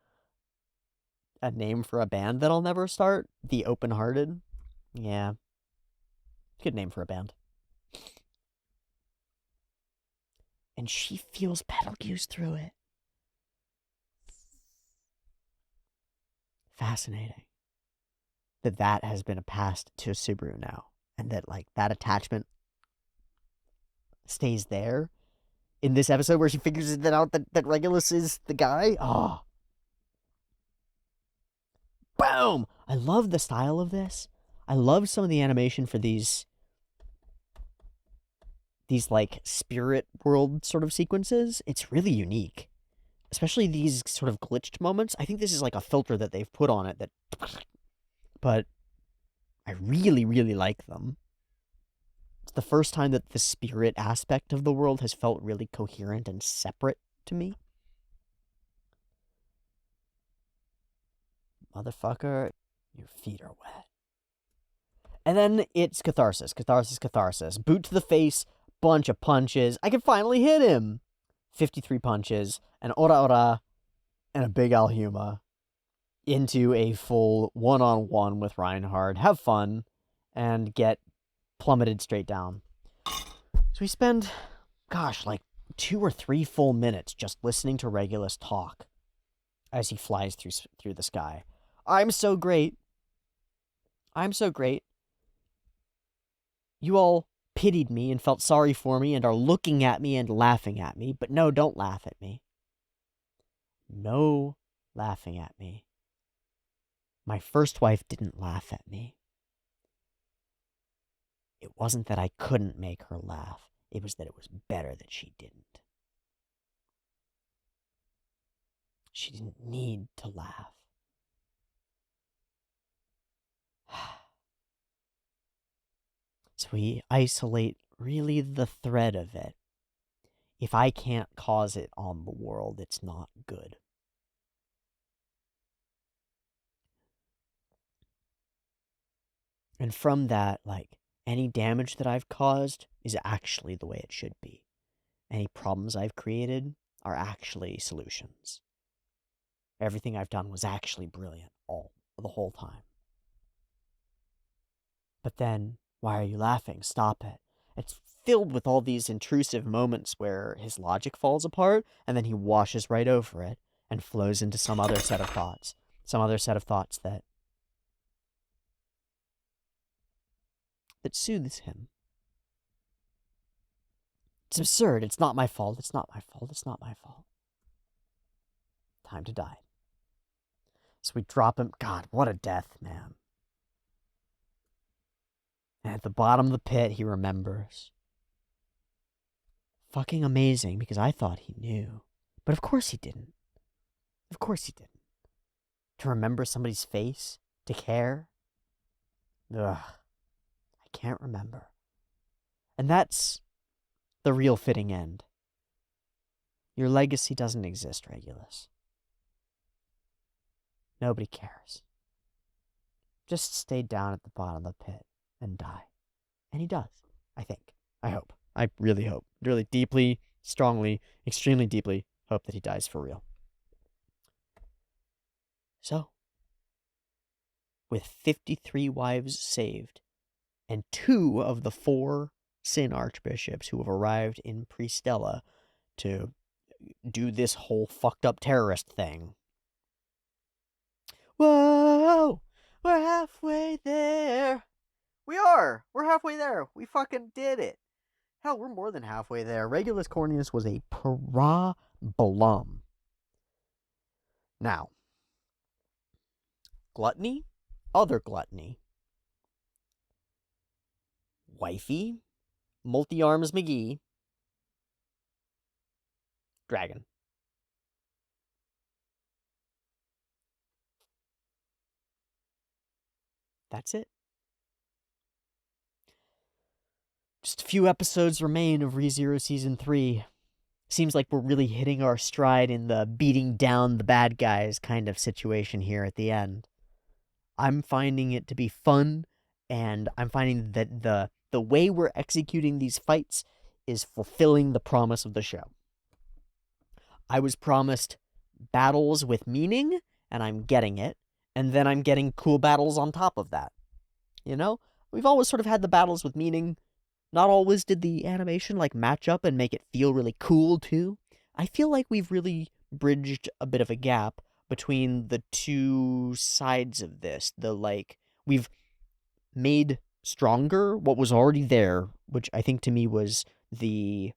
name for a band that I'll never start. The Open-Hearted. Yeah. Good name for a band. And she feels Betelgeuse through it. Fascinating. That has been passed to Subaru now. And that, like, that attachment stays there. In this episode where she figures it out that Regulus is the guy. Oh. Boom! I love the style of this. I love some of the animation for these like spirit world sort of sequences. It's really unique. Especially these sort of glitched moments. I think this is like a filter that they've put on it that, but I really, really like them. It's the first time that the spirit aspect of the world has felt really coherent and separate to me. Motherfucker, your feet are wet. And then it's catharsis, catharsis, catharsis. Boot to the face, bunch of punches. I can finally hit him. 53 punches, an ora ora, and a big alhuma into a full one-on-one with Reinhard. Have fun, and get plummeted straight down. So we spend, gosh, like 2 or 3 full minutes just listening to Regulus talk as he flies through the sky. I'm so great. I'm so great. You all pitied me and felt sorry for me and are looking at me and laughing at me, but no, don't laugh at me. No laughing at me. My first wife didn't laugh at me. It wasn't that I couldn't make her laugh. It was that it was better that she didn't. She didn't need to laugh. So we isolate really the thread of it. If I can't cause it on the world, it's not good. And from that, like, any damage that I've caused is actually the way it should be. Any problems I've created are actually solutions. Everything I've done was actually brilliant the whole time. But then, why are you laughing? Stop it. It's filled with all these intrusive moments where his logic falls apart, and then he washes right over it and flows into some other set of thoughts. Some other set of thoughts that soothes him. It's absurd. It's not my fault. It's not my fault. It's not my fault. Time to die. So we drop him. God, what a death, man. And at the bottom of the pit, he remembers. Fucking amazing, because I thought he knew. But of course he didn't. Of course he didn't. To remember somebody's face? To care? Ugh. I can't remember. And that's the real fitting end. Your legacy doesn't exist, Regulus. Nobody cares. Just stay down at the bottom of the pit and die. And he does, I think. I hope. I really hope. Really deeply, strongly, extremely deeply hope that he dies for real. So, with 53 wives saved, and 2 of the 4 Sin Archbishops who have arrived in Pristella to do this whole fucked up terrorist thing. Whoa! We're halfway there! We are! We're halfway there! We fucking did it! Hell, we're more than halfway there. Regulus Corneus was a problem. Now, gluttony? Other gluttony. Wifey? Multi-Arms McGee? Dragon. That's it. Just a few episodes remain of ReZero Season 3. Seems like we're really hitting our stride in the beating down the bad guys kind of situation here at the end. I'm finding it to be fun, and I'm finding that the way we're executing these fights is fulfilling the promise of the show. I was promised battles with meaning, and I'm getting it, and then I'm getting cool battles on top of that. You know? We've always sort of had the battles with meaning. Not always did the animation match up and make it feel really cool too. I feel like we've really bridged a bit of a gap between the two sides of this. We've made stronger what was already there, which I think to me was the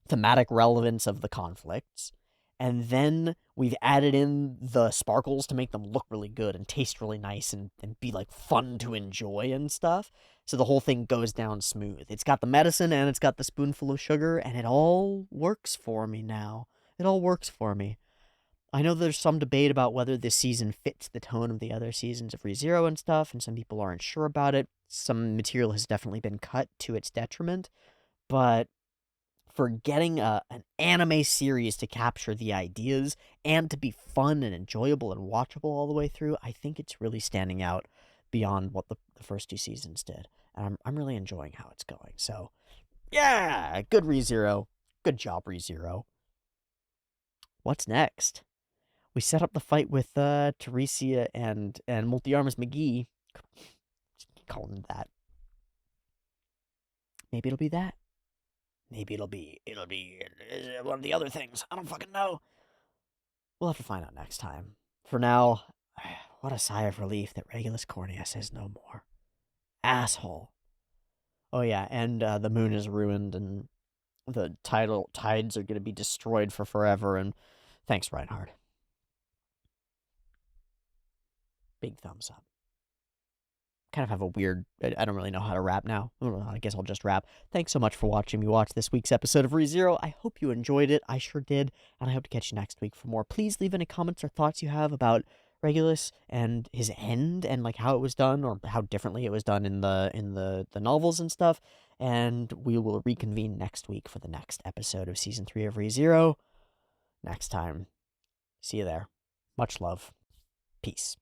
thematic relevance of the conflicts. And then we've added in the sparkles to make them look really good and taste really nice and be fun to enjoy and stuff. So the whole thing goes down smooth. It's got the medicine and it's got the spoonful of sugar, and it all works for me now. It all works for me. I know there's some debate about whether this season fits the tone of the other seasons of ReZero and stuff, and some people aren't sure about it. Some material has definitely been cut to its detriment, but for getting an anime series to capture the ideas and to be fun and enjoyable and watchable all the way through, I think it's really standing out beyond what the first two seasons did. And I'm really enjoying how it's going. So, yeah, good ReZero. Good job, ReZero. What's next? We set up the fight with Teresia and Multi-Arms McGee. Just call him that. Maybe it'll be that. Maybe it'll be one of the other things. I don't fucking know. We'll have to find out next time. For now, what a sigh of relief that Regulus Corneus is no more. Asshole. Oh yeah, and the moon is ruined, and the tides are going to be destroyed for forever, and thanks, Reinhard. Big thumbs up. Kind of have a weird, I don't really know how to wrap now. I guess I'll just wrap. Thanks so much for watching me watch this week's episode of ReZero. I hope you enjoyed it. I sure did, and I hope to catch you next week for more. Please leave any comments or thoughts you have about Regulus and his end and how it was done, or how differently it was done in the novels and stuff. And we will reconvene next week for the next episode of Season 3 of ReZero. Next time. See you there. Much love. Peace.